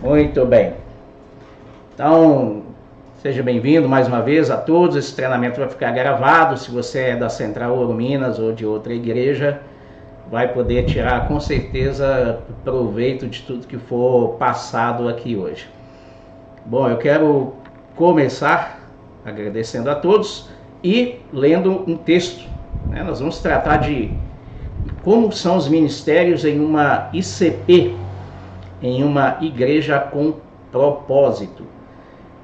Muito bem. Então, seja bem-vindo mais uma vez a todos. Esse treinamento vai ficar gravado. Se você é da Central Ouro Minas ou de outra igreja, vai poder tirar com certeza proveito de tudo que for passado aqui hoje. Bom, eu quero começar agradecendo a todos e lendo um texto. Nós vamos tratar de como são os ministérios em uma ICP, em uma igreja com propósito.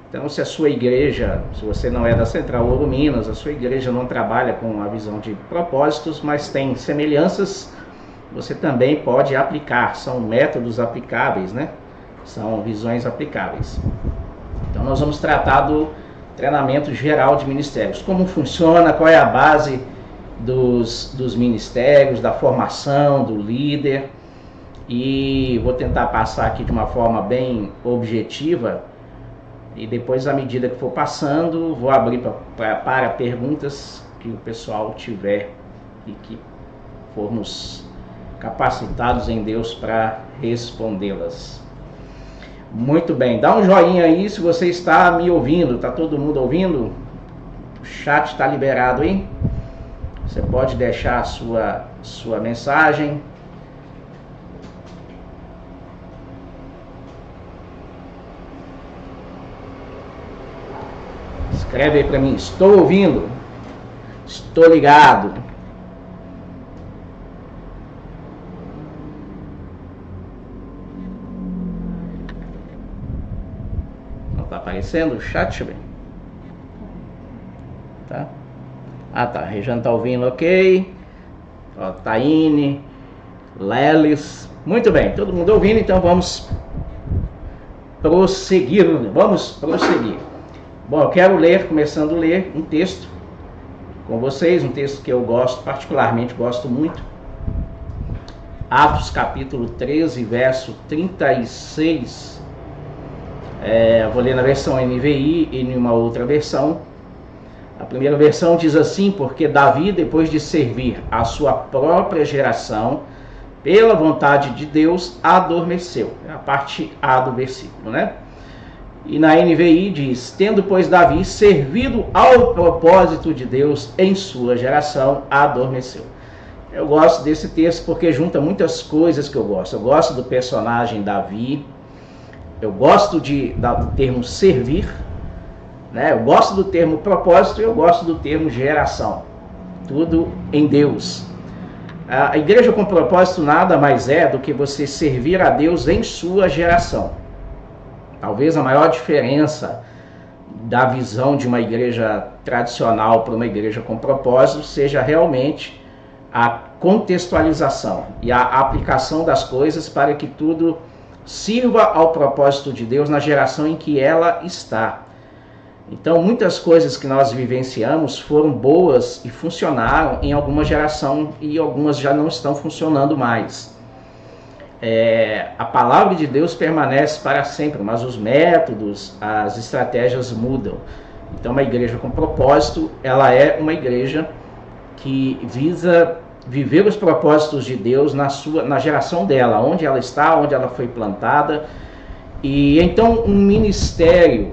Então, se a sua igreja, se você não é da Central Ouro Minas, a sua igreja não trabalha com a visão de propósitos, mas tem semelhanças, você também pode aplicar. São métodos aplicáveis, né? São visões aplicáveis. Então, nós vamos tratar do treinamento geral de ministérios. Como funciona, qual é a base dos ministérios, da formação do líder. E vou tentar passar aqui de uma forma bem objetiva. E depois, à medida que for passando, vou abrir para perguntas que o pessoal tiver e que formos capacitados em Deus para respondê-las. Muito bem, dá um joinha aí se você está me ouvindo. Está todo mundo ouvindo? O chat está liberado aí? Você pode deixar a sua mensagem. Escreve aí para mim, estou ouvindo, estou ligado. Não está aparecendo o chat, deixa eu ver. Tá? Ah, tá, a Rejane está ouvindo, ok. Ó, Taine, Lelis, muito bem, todo mundo ouvindo, então vamos prosseguir. Bom, eu quero ler, começando a ler um texto com vocês, um texto que eu gosto, particularmente gosto muito. Atos capítulo 13, verso 36. Vou ler na versão NVI e em uma outra versão. A primeira versão diz assim: porque Davi, depois de servir a sua própria geração, pela vontade de Deus, adormeceu. É a parte A do versículo, né? E na NVI diz: tendo, pois, Davi servido ao propósito de Deus em sua geração, adormeceu. Eu gosto desse texto porque junta muitas coisas que eu gosto. Eu gosto do personagem Davi, eu gosto do termo servir, né? Eu gosto do termo propósito e eu gosto do termo geração. Tudo em Deus. A igreja com propósito nada mais é do que você servir a Deus em sua geração. Talvez a maior diferença da visão de uma igreja tradicional para uma igreja com propósito seja realmente a contextualização e a aplicação das coisas para que tudo sirva ao propósito de Deus na geração em que ela está. Então, muitas coisas que nós vivenciamos foram boas e funcionaram em alguma geração e algumas já não estão funcionando mais. A palavra de Deus permanece para sempre, mas os métodos, as estratégias mudam. Então, uma igreja com propósito, ela é uma igreja que visa viver os propósitos de Deus na geração dela, onde ela está, onde ela foi plantada. E então, um ministério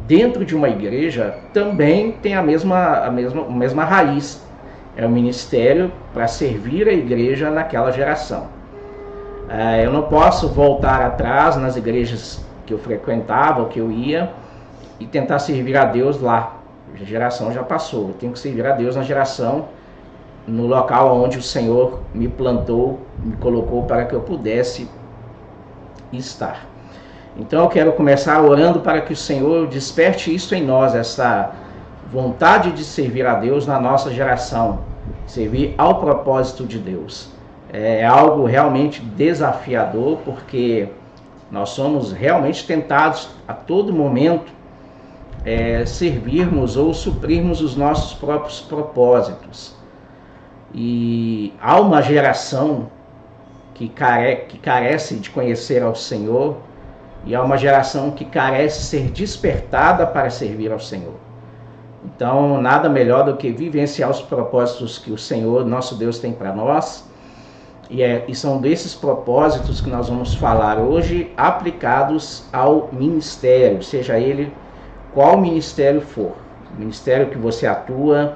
dentro de uma igreja também tem a mesma raiz. É um ministério para servir a igreja naquela geração. Eu não posso voltar atrás nas igrejas que eu frequentava, que eu ia, e tentar servir a Deus lá. A geração já passou. Eu tenho que servir a Deus na geração, no local onde o Senhor me plantou, me colocou para que eu pudesse estar. Então eu quero começar orando para que o Senhor desperte isso em nós, essa vontade de servir a Deus na nossa geração, servir ao propósito de Deus. É algo realmente desafiador, porque nós somos realmente tentados a todo momento servirmos ou suprirmos os nossos próprios propósitos. E há uma geração que carece de conhecer ao Senhor, e há uma geração que carece ser despertada para servir ao Senhor. Então, nada melhor do que vivenciar os propósitos que o Senhor, nosso Deus, tem para nós, E são desses propósitos que nós vamos falar hoje, aplicados ao ministério, seja ele qual ministério for. O ministério que você atua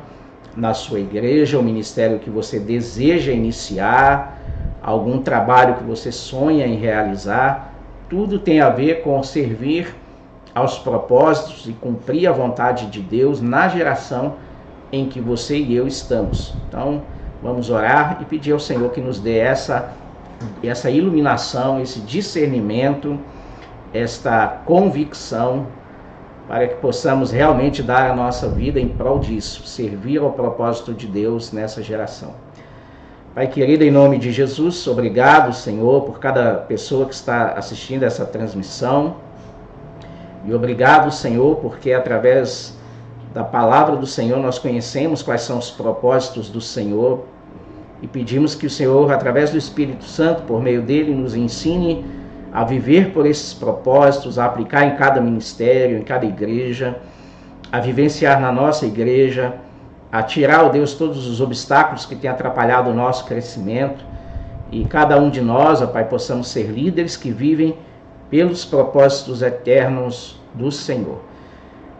na sua igreja, o ministério que você deseja iniciar, algum trabalho que você sonha em realizar, tudo tem a ver com servir aos propósitos e cumprir a vontade de Deus na geração em que você e eu estamos. Então, vamos orar e pedir ao Senhor que nos dê essa iluminação, esse discernimento, esta convicção, para que possamos realmente dar a nossa vida em prol disso, servir ao propósito de Deus nessa geração. Pai querido, em nome de Jesus, obrigado, Senhor, por cada pessoa que está assistindo essa transmissão. E obrigado, Senhor, porque através da palavra do Senhor nós conhecemos quais são os propósitos do Senhor e pedimos que o Senhor, através do Espírito Santo, por meio dele, nos ensine a viver por esses propósitos, a aplicar em cada ministério, em cada igreja, a vivenciar na nossa igreja, a tirar, ó Deus, todos os obstáculos que têm atrapalhado o nosso crescimento, e cada um de nós, ó Pai, possamos ser líderes que vivem pelos propósitos eternos do Senhor.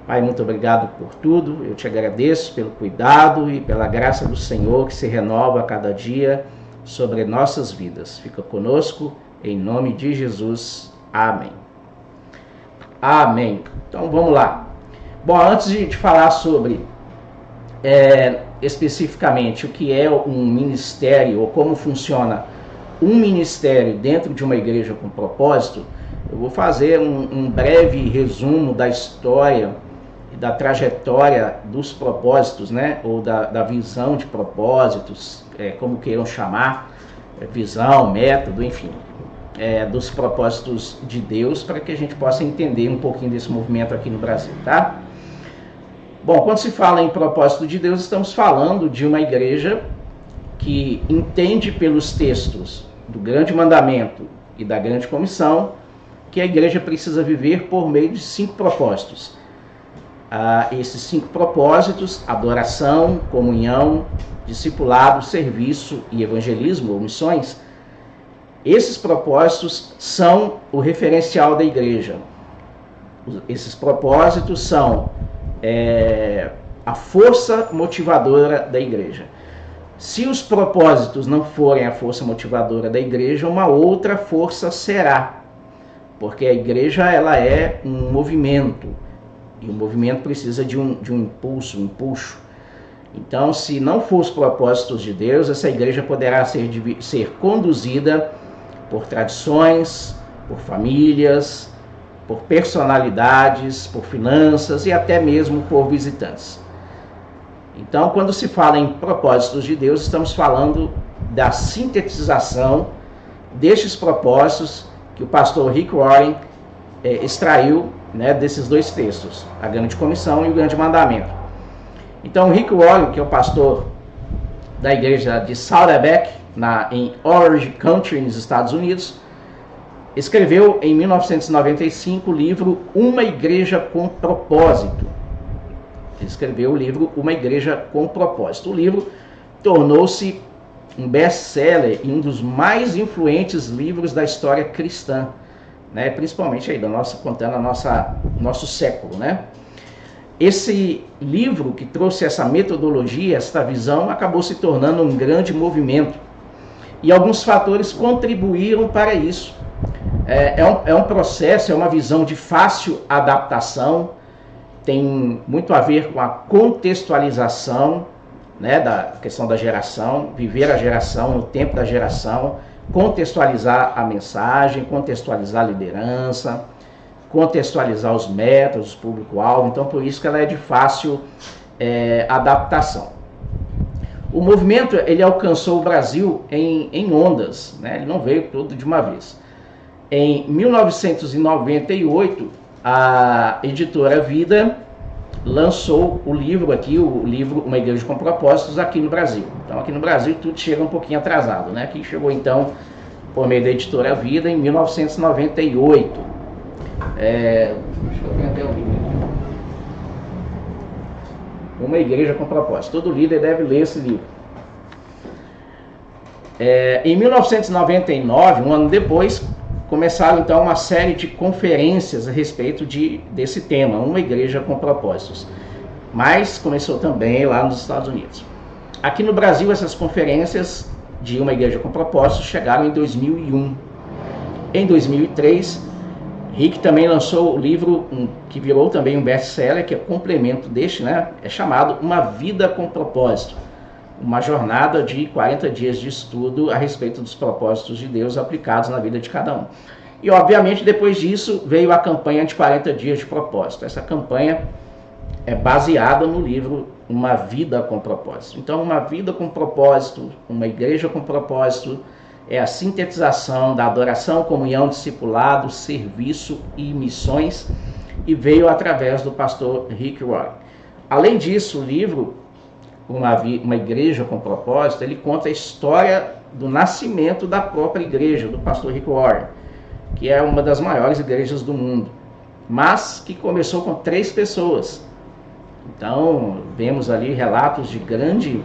Pai, muito obrigado por tudo, eu te agradeço pelo cuidado e pela graça do Senhor que se renova a cada dia sobre nossas vidas. Fica conosco, em nome de Jesus. Amém. Amém. Então vamos lá. Bom, antes de falar sobre especificamente o que é um ministério ou como funciona um ministério dentro de uma igreja com propósito, eu vou fazer um breve resumo da história e da trajetória dos propósitos, né? Ou da visão de propósitos, como queiram chamar, visão, método, enfim, dos propósitos de Deus, para que a gente possa entender um pouquinho desse movimento aqui no Brasil, tá? Bom, quando se fala em propósito de Deus, estamos falando de uma igreja que entende pelos textos do Grande Mandamento e da Grande Comissão que a igreja precisa viver por meio de 5 propósitos. Esses 5 propósitos: adoração, comunhão, discipulado, serviço e evangelismo ou missões. Esses propósitos são o referencial da igreja. Esses propósitos são a força motivadora da igreja. Se os propósitos não forem a força motivadora da igreja, uma outra força será. Porque a igreja ela é um movimento, e o movimento precisa de um impulso, um empuxo. Então, se não for os propósitos de Deus, essa igreja poderá ser conduzida por tradições, por famílias, por personalidades, por finanças e até mesmo por visitantes. Então, quando se fala em propósitos de Deus, estamos falando da sintetização destes propósitos que o pastor Rick Warren extraiu, né, desses 2 textos, a Grande Comissão e o Grande Mandamento. Então, Rick Warren, que é o pastor da igreja de Saddleback, em Orange County, nos Estados Unidos, escreveu em 1995 o livro Uma Igreja com Propósito. Ele escreveu o livro Uma Igreja com Propósito. O livro tornou-se um best-seller e um dos mais influentes livros da história cristã, né? Principalmente aí contando nosso século, né? Esse livro que trouxe essa metodologia, essa visão, acabou se tornando um grande movimento. E alguns fatores contribuíram para isso. É um processo, é uma visão de fácil adaptação, tem muito a ver com a contextualização, né, da questão da geração, viver a geração, no tempo da geração, contextualizar a mensagem, contextualizar a liderança, contextualizar os métodos, o público-alvo. Então, por isso que ela é de fácil adaptação. O movimento ele alcançou o Brasil em ondas, né? Ele não veio todo de uma vez. Em 1998, a editora Vida lançou o livro Uma Igreja com Propósitos, aqui no Brasil. Então, aqui no Brasil tudo chega um pouquinho atrasado, né? Aqui chegou então por meio da editora Vida em 1998. Deixa eu ver até o livro. Uma Igreja com Propósito. Todo líder deve ler esse livro. Em 1999, um ano depois, começaram então uma série de conferências a respeito desse tema, uma igreja com propósitos. Mas começou também lá nos Estados Unidos. Aqui no Brasil, essas conferências de uma igreja com propósitos chegaram em 2001. Em 2003, Rick também lançou o livro que virou também um best-seller, que é complemento deste, né? É chamado Uma Vida com Propósito. Uma jornada de 40 dias de estudo a respeito dos propósitos de Deus aplicados na vida de cada um. E, obviamente, depois disso, veio a campanha de 40 dias de propósito. Essa campanha é baseada no livro Uma Vida com Propósito. Então, uma vida com propósito, uma igreja com propósito, é a sintetização da adoração, comunhão, discipulado, serviço e missões, e veio através do pastor Rick Warren. Além disso, o livro Uma Igreja com Propósito, ele conta a história do nascimento da própria igreja, do pastor Rick Warren, que é uma das maiores igrejas do mundo, mas que começou com 3 pessoas. Então, vemos ali relatos de grande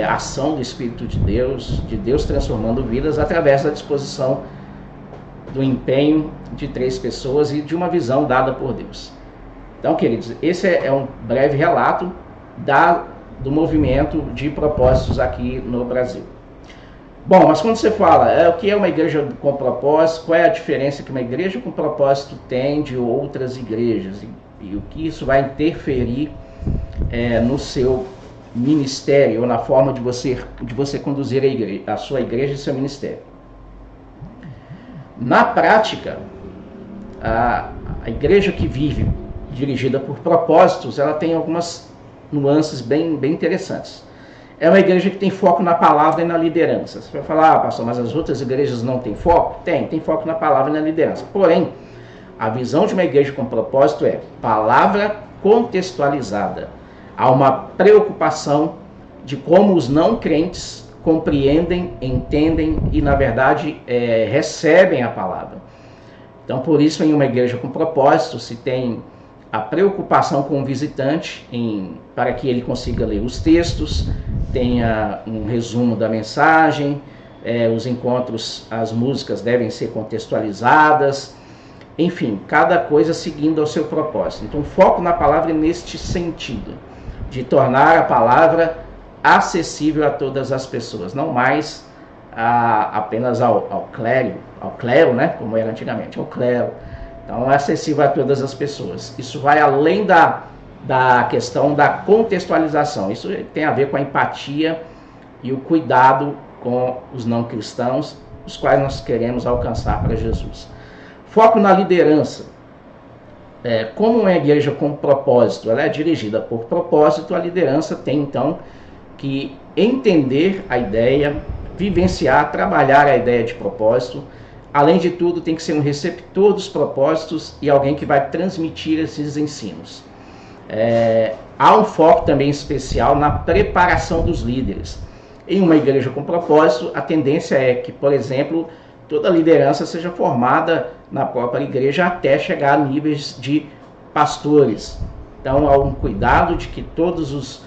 ação do Espírito de Deus transformando vidas através da disposição do empenho de 3 pessoas e de uma visão dada por Deus. Então, queridos, esse é um breve relato do movimento de propósitos aqui no Brasil. Bom, mas quando você fala o que é uma igreja com propósito, qual é a diferença que uma igreja com propósito tem de outras igrejas e o que isso vai interferir no seu ministério ou na forma de você conduzir a sua igreja e seu ministério. Na prática, a igreja que vive dirigida por propósitos, ela tem algumas nuances bem interessantes. É uma igreja que tem foco na palavra e na liderança. Você vai falar, pastor, mas as outras igrejas não têm foco? Tem foco na palavra e na liderança. Porém, a visão de uma igreja com propósito é palavra contextualizada. Há uma preocupação de como os não crentes compreendem, entendem e, na verdade, recebem a palavra. Então, por isso, em uma igreja com propósito, se tem a preocupação com o visitante para que ele consiga ler os textos, tenha um resumo da mensagem, os encontros, as músicas devem ser contextualizadas, enfim, cada coisa seguindo ao seu propósito. Então, foco na palavra neste sentido, de tornar a palavra acessível a todas as pessoas, não mais apenas ao clero, né, como era antigamente, ao clero. Então, é acessível a todas as pessoas. Isso vai além da questão da contextualização. Isso tem a ver com a empatia e o cuidado com os não cristãos, os quais nós queremos alcançar para Jesus. Foco na liderança. Como uma igreja com propósito, ela é dirigida por propósito, a liderança tem então que entender a ideia, vivenciar, trabalhar a ideia de propósito. Além de tudo, tem que ser um receptor dos propósitos e alguém que vai transmitir esses ensinos. Há um foco também especial na preparação dos líderes. Em uma igreja com propósito, a tendência é que, por exemplo, toda a liderança seja formada na própria igreja até chegar a níveis de pastores. Então, há um cuidado de que todos os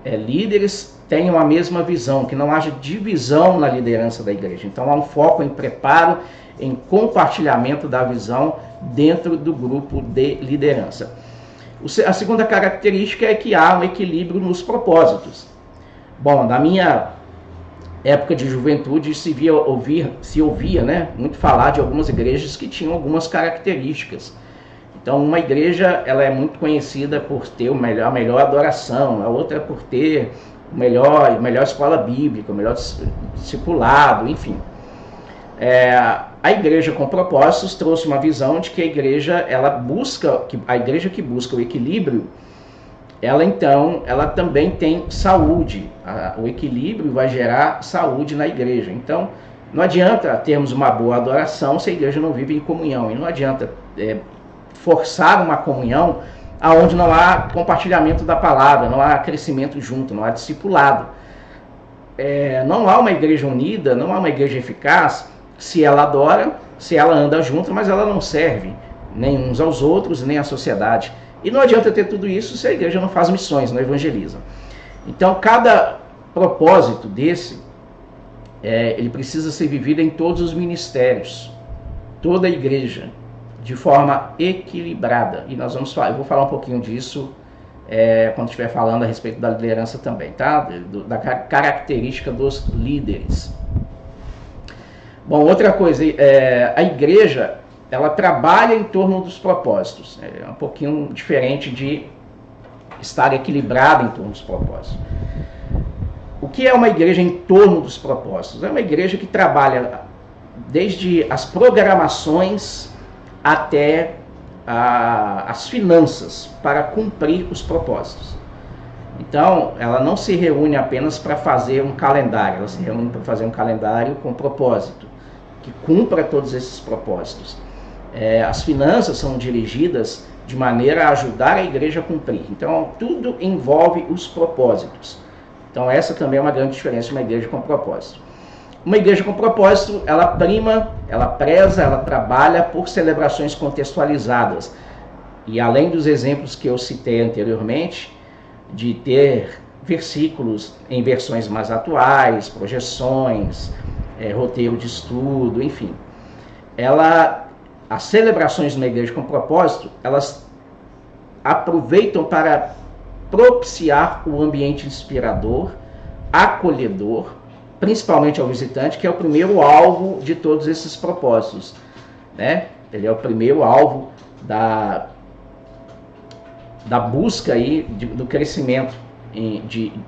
líderes tenham a mesma visão, que não haja divisão na liderança da igreja. Então, há um foco em preparo, em compartilhamento da visão dentro do grupo de liderança. A segunda característica é que há um equilíbrio nos propósitos. Bom, na minha época de juventude se ouvia, né, muito falar de algumas igrejas que tinham algumas características. Então, uma igreja ela é muito conhecida por ter a melhor adoração, a outra por ter melhor escola bíblica, o melhor discipulado, enfim. A igreja com propósitos trouxe uma visão de que a igreja que busca o equilíbrio, ela também tem saúde. O equilíbrio vai gerar saúde na igreja. Então, não adianta termos uma boa adoração se a igreja não vive em comunhão. E não adianta forçar uma comunhão onde não há compartilhamento da palavra, não há crescimento junto, não há discipulado. Não há uma igreja unida, não há uma igreja eficaz se ela adora, se ela anda junto, mas ela não serve nem uns aos outros, nem à sociedade. E não adianta ter tudo isso se a igreja não faz missões, não evangeliza. Então, cada propósito desse, ele precisa ser vivido em todos os ministérios, toda a igreja, de forma equilibrada. E nós vamos falar, eu vou falar um pouquinho disso quando estiver falando a respeito da liderança também, tá? Da característica dos líderes. Bom, outra coisa, a igreja, ela trabalha em torno dos propósitos. É um pouquinho diferente de estar equilibrada em torno dos propósitos. O que é uma igreja em torno dos propósitos? É uma igreja que trabalha desde as programações até as finanças para cumprir os propósitos. Então, ela não se reúne apenas para fazer um calendário, ela se reúne para fazer um calendário com propósito, que cumpra todos esses propósitos. As finanças são dirigidas de maneira a ajudar a igreja a cumprir. Então, tudo envolve os propósitos. Então, essa também é uma grande diferença de uma igreja com propósito. Uma igreja com propósito, ela prima, ela preza, ela trabalha por celebrações contextualizadas. E além dos exemplos que eu citei anteriormente, de ter versículos em versões mais atuais, projeções, roteiro de estudo, enfim. As celebrações de uma igreja com propósito, elas aproveitam para propiciar o ambiente inspirador, acolhedor, principalmente ao visitante, que é o primeiro alvo de todos esses propósitos, né? Ele é o primeiro alvo da busca aí do crescimento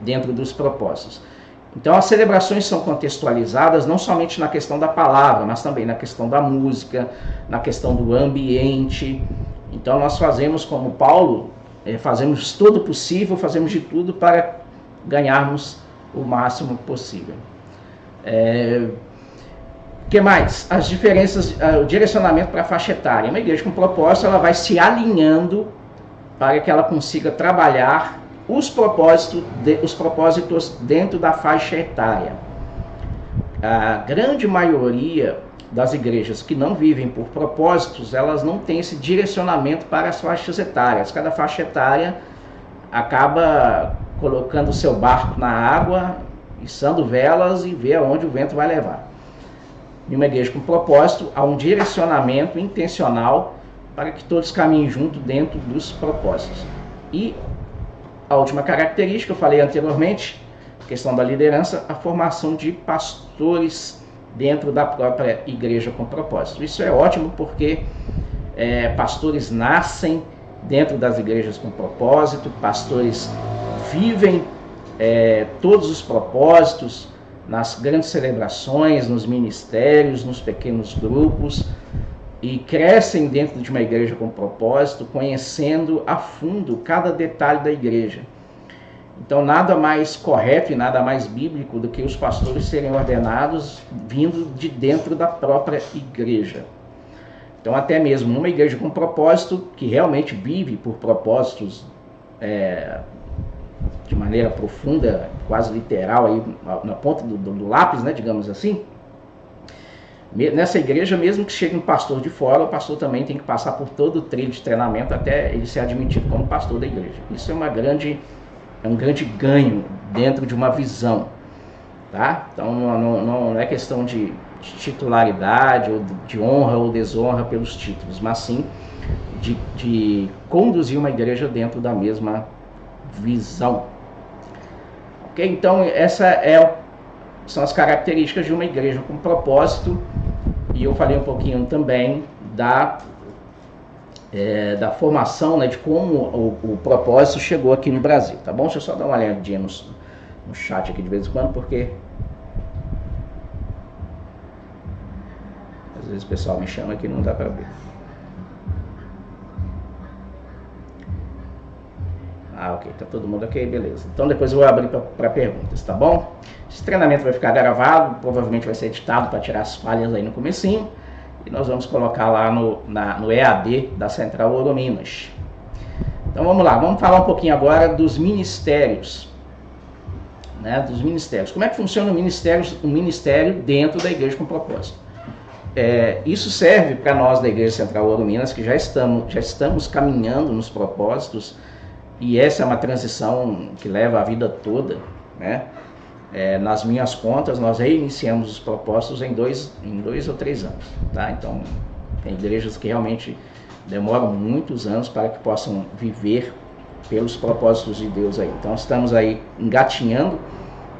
dentro dos propósitos. Então, as celebrações são contextualizadas não somente na questão da palavra, mas também na questão da música, na questão do ambiente. Então, nós fazemos como Paulo, fazemos todo o possível, fazemos de tudo para ganharmos o máximo possível. O que mais? As diferenças, o direcionamento para a faixa etária. Uma igreja com propósito, ela vai se alinhando para que ela consiga trabalhar os propósitos dentro da faixa etária. A grande maioria das igrejas que não vivem por propósitos, elas não têm esse direcionamento para as faixas etárias. Cada faixa etária acaba colocando o seu barco na água, içando velas e vê aonde o vento vai levar. Em uma igreja com propósito, há um direcionamento intencional para que todos caminhem junto dentro dos propósitos. E a última característica, eu falei anteriormente, a questão da liderança, a formação de pastores dentro da própria igreja com propósito. Isso é ótimo porque pastores nascem dentro das igrejas com propósito, pastores vivem todos os propósitos nas grandes celebrações, nos ministérios, nos pequenos grupos, e crescem dentro de uma igreja com propósito, conhecendo a fundo cada detalhe da igreja. Então, nada mais correto e nada mais bíblico do que os pastores serem ordenados vindo de dentro da própria igreja. Então, até mesmo uma igreja com propósito, que realmente vive por propósitos de maneira profunda, quase literal, aí, na ponta do lápis, né, digamos assim, nessa igreja, mesmo que chegue um pastor de fora, o pastor também tem que passar por todo o trilho de treinamento até ele ser admitido como pastor da igreja. Isso é um grande ganho dentro de uma visão, tá? Então não é questão de titularidade, ou de honra ou desonra pelos títulos, mas sim de conduzir uma igreja dentro da mesma visão. Ok? Então são as características de uma igreja com propósito. E eu falei um pouquinho também da formação, né, de como o propósito chegou aqui no Brasil, tá bom? Deixa eu só dar uma olhadinha no chat aqui de vez em quando, porque às vezes o pessoal me chama aqui e não dá para ver. Ok, tá todo mundo ok, beleza. Então depois eu vou abrir para perguntas, tá bom? Esse treinamento vai ficar gravado, provavelmente vai ser editado para tirar as falhas aí no comecinho. E nós vamos colocar lá no EAD da Central Ouro Minas. Então vamos lá, vamos falar um pouquinho agora dos ministérios. Né, dos ministérios. Como é que funciona o ministério dentro da igreja com propósito? Isso serve para nós da Igreja Central Ouro Minas, que já estamos caminhando nos propósitos. E essa é uma transição que leva a vida toda, né? nas minhas contas, nós reiniciamos os propósitos em dois ou 3 anos. Tá? Então, tem igrejas que realmente demoram muitos anos para que possam viver pelos propósitos de Deus aí. Então, estamos aí engatinhando,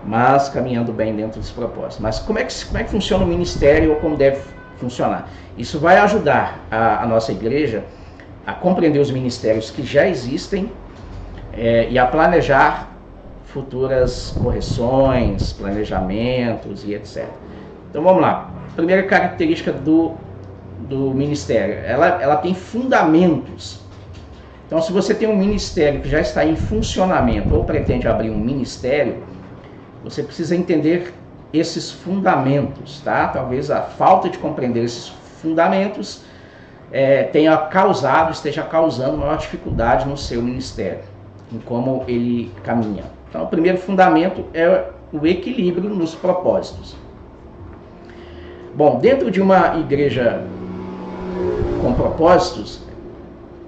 mas caminhando bem dentro dos propósitos. Mas como é que funciona o ministério ou como deve funcionar? Isso vai ajudar a nossa igreja a compreender os ministérios que já existem e a planejar futuras correções, planejamentos e etc. Então vamos lá. Primeira característica do ministério, ela tem fundamentos. Então, se você tem um ministério que já está em funcionamento ou pretende abrir um ministério, você precisa entender esses fundamentos, tá? Talvez a falta de compreender esses fundamentos esteja causando maior dificuldade no seu ministério, em como ele caminha. Então, o primeiro fundamento é o equilíbrio nos propósitos. Bom, dentro de uma igreja com propósitos,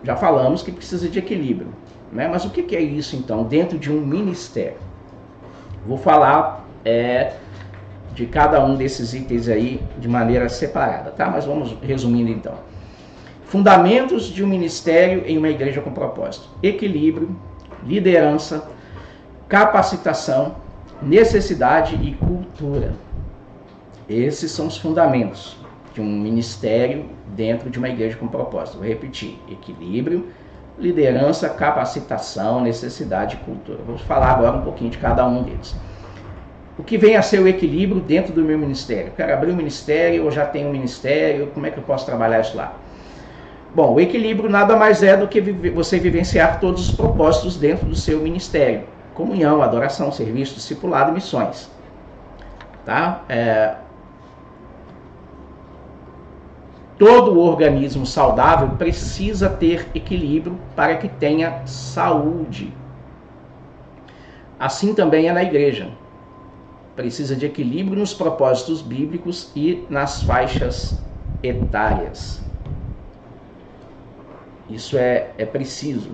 já falamos que precisa de equilíbrio, né? Mas o que é isso, então, dentro de um ministério? Vou falar de cada um desses itens aí de maneira separada, tá? Mas vamos resumindo, então. Fundamentos de um ministério em uma igreja com propósito: equilíbrio, liderança, capacitação, necessidade e cultura. Esses são os fundamentos de um ministério dentro de uma igreja com propósito. Vou repetir: equilíbrio, liderança, capacitação, necessidade e cultura. Vamos falar agora um pouquinho de cada um deles. O que vem a ser o equilíbrio dentro do meu ministério? Eu quero abrir um ministério ou já tenho um ministério? Como é que eu posso trabalhar isso lá? Bom, o equilíbrio nada mais é do que você vivenciar todos os propósitos dentro do seu ministério: comunhão, adoração, serviço, discipulado e missões. Tá? Todo organismo saudável precisa ter equilíbrio para que tenha saúde. Assim também é na igreja. Precisa de equilíbrio nos propósitos bíblicos e nas faixas etárias. Isso é preciso.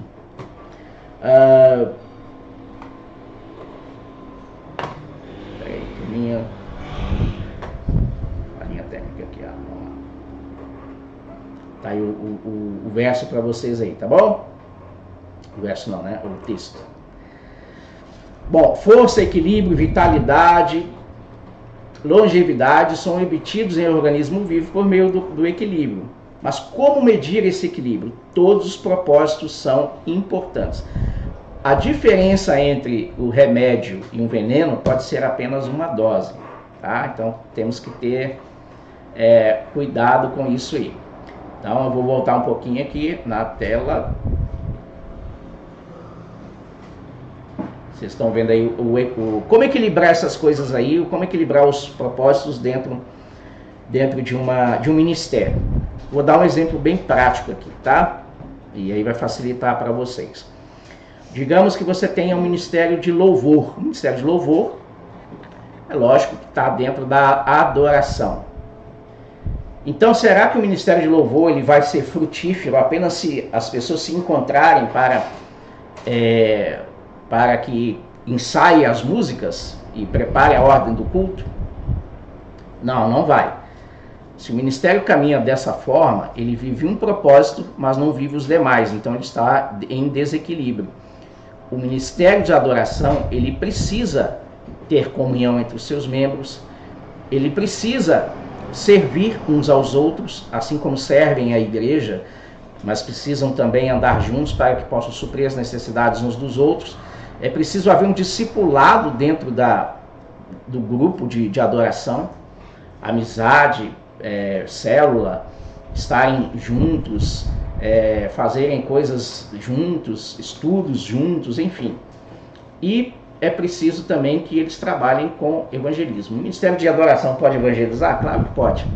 Peraí, a linha técnica aqui, ó. Vamos lá. Tá aí o verso para vocês aí, tá bom? O verso não, né? O texto. Bom, força, equilíbrio, vitalidade, longevidade são obtidos em organismo vivo por meio do equilíbrio. Mas como medir esse equilíbrio? Todos os propósitos são importantes. A diferença entre o remédio e um veneno pode ser apenas uma dose, tá? Então temos que ter cuidado com isso aí. Então eu vou voltar um pouquinho aqui na tela. Vocês estão vendo aí como equilibrar essas coisas aí, como equilibrar os propósitos dentro de um ministério. Vou dar um exemplo bem prático aqui, tá? E aí vai facilitar para vocês. Digamos que você tenha um ministério de louvor. O ministério de louvor, é lógico que está dentro da adoração. Então, será que o ministério de louvor ele vai ser frutífero apenas se as pessoas se encontrarem para que ensaiem as músicas e prepare a ordem do culto? Não, não vai. Se o ministério caminha dessa forma, ele vive um propósito, mas não vive os demais. Então ele está em desequilíbrio. O ministério de adoração, ele precisa ter comunhão entre os seus membros. Ele precisa servir uns aos outros, assim como servem a igreja, mas precisam também andar juntos para que possam suprir as necessidades uns dos outros. É preciso haver um discipulado dentro do grupo de adoração, amizade, célula, estarem juntos, fazerem coisas juntos, estudos juntos, enfim. E é preciso também que eles trabalhem com evangelismo. O ministério de adoração pode evangelizar? Claro que pode.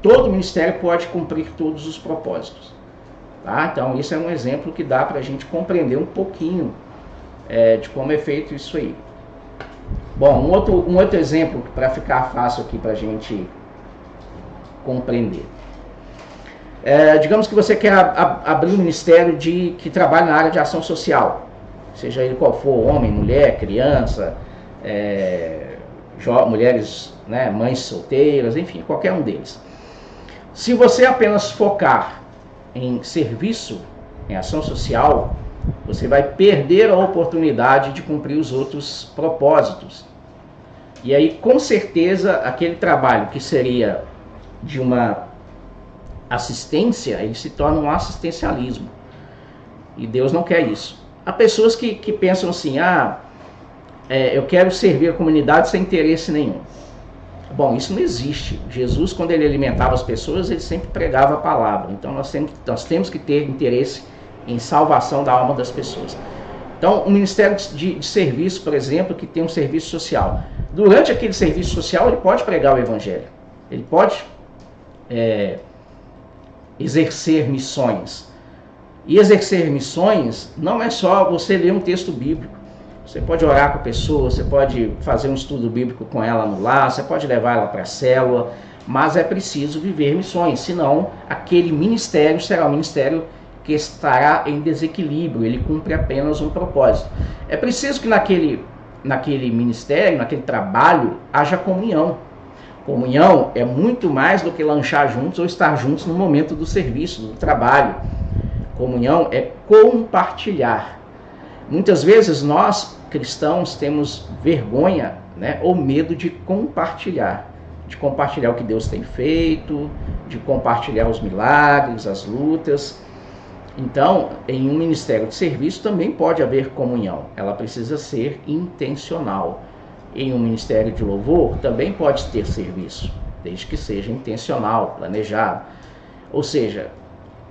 Todo ministério pode cumprir todos os propósitos. Tá? Então, isso é um exemplo que dá para a gente compreender um pouquinho de como é feito isso aí. Bom, um outro exemplo para ficar fácil aqui para a gente compreender. Digamos que você quer abrir um ministério que trabalha na área de ação social, seja ele qual for, homem, mulher, criança, mulheres, né, mães solteiras, enfim, qualquer um deles. Se você apenas focar em serviço, em ação social, você vai perder a oportunidade de cumprir os outros propósitos. E aí, com certeza, aquele trabalho que seria de uma assistência, ele se torna um assistencialismo. E Deus não quer isso. Há pessoas que pensam assim, eu quero servir a comunidade sem interesse nenhum. Bom, isso não existe. Jesus, quando ele alimentava as pessoas, ele sempre pregava a palavra. Então nós temos que ter interesse em salvação da alma das pessoas. Então, o Ministério de Serviço, por exemplo, que tem um serviço social. Durante aquele serviço social, ele pode pregar o Evangelho. Ele pode exercer missões. E exercer missões não é só você ler um texto bíblico. Você pode orar com a pessoa, você pode fazer um estudo bíblico com ela no lar, você pode levar ela para a célula, mas é preciso viver missões, senão aquele ministério será um ministério que estará em desequilíbrio, ele cumpre apenas um propósito. É preciso que naquele ministério, naquele trabalho, haja comunhão. Comunhão é muito mais do que lanchar juntos ou estar juntos no momento do serviço, do trabalho. Comunhão é compartilhar. Muitas vezes nós, cristãos, temos vergonha, né, ou medo de compartilhar o que Deus tem feito, de compartilhar os milagres, as lutas. Então, em um ministério de serviço também pode haver comunhão, ela precisa ser intencional. Em um ministério de louvor também pode ter serviço, desde que seja intencional, planejado. Ou seja,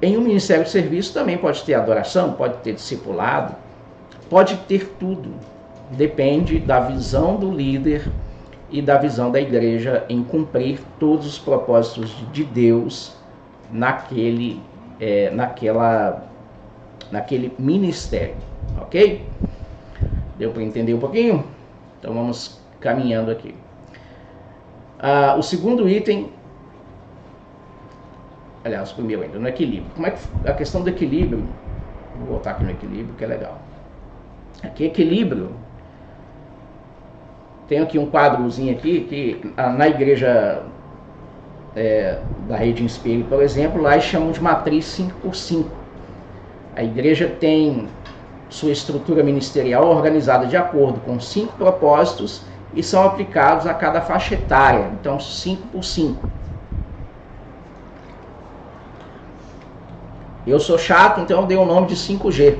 em um ministério de serviço também pode ter adoração, pode ter discipulado, pode ter tudo. Depende da visão do líder e da visão da igreja em cumprir todos os propósitos de Deus naquele ministério, ok? Deu para entender um pouquinho? Então vamos caminhando aqui. O segundo item, aliás, o primeiro ainda, no equilíbrio. Como é que a questão do equilíbrio? Vou voltar aqui no equilíbrio, que é legal. Aqui, equilíbrio. Tenho aqui um quadrozinho aqui que na igreja da Rede Inspire, por exemplo, lá eles chamam de matriz 5x5. A igreja tem sua estrutura ministerial organizada de acordo com 5 propósitos e são aplicados a cada faixa etária. Então, 5x5. Eu sou chato, então eu dei o nome de 5G.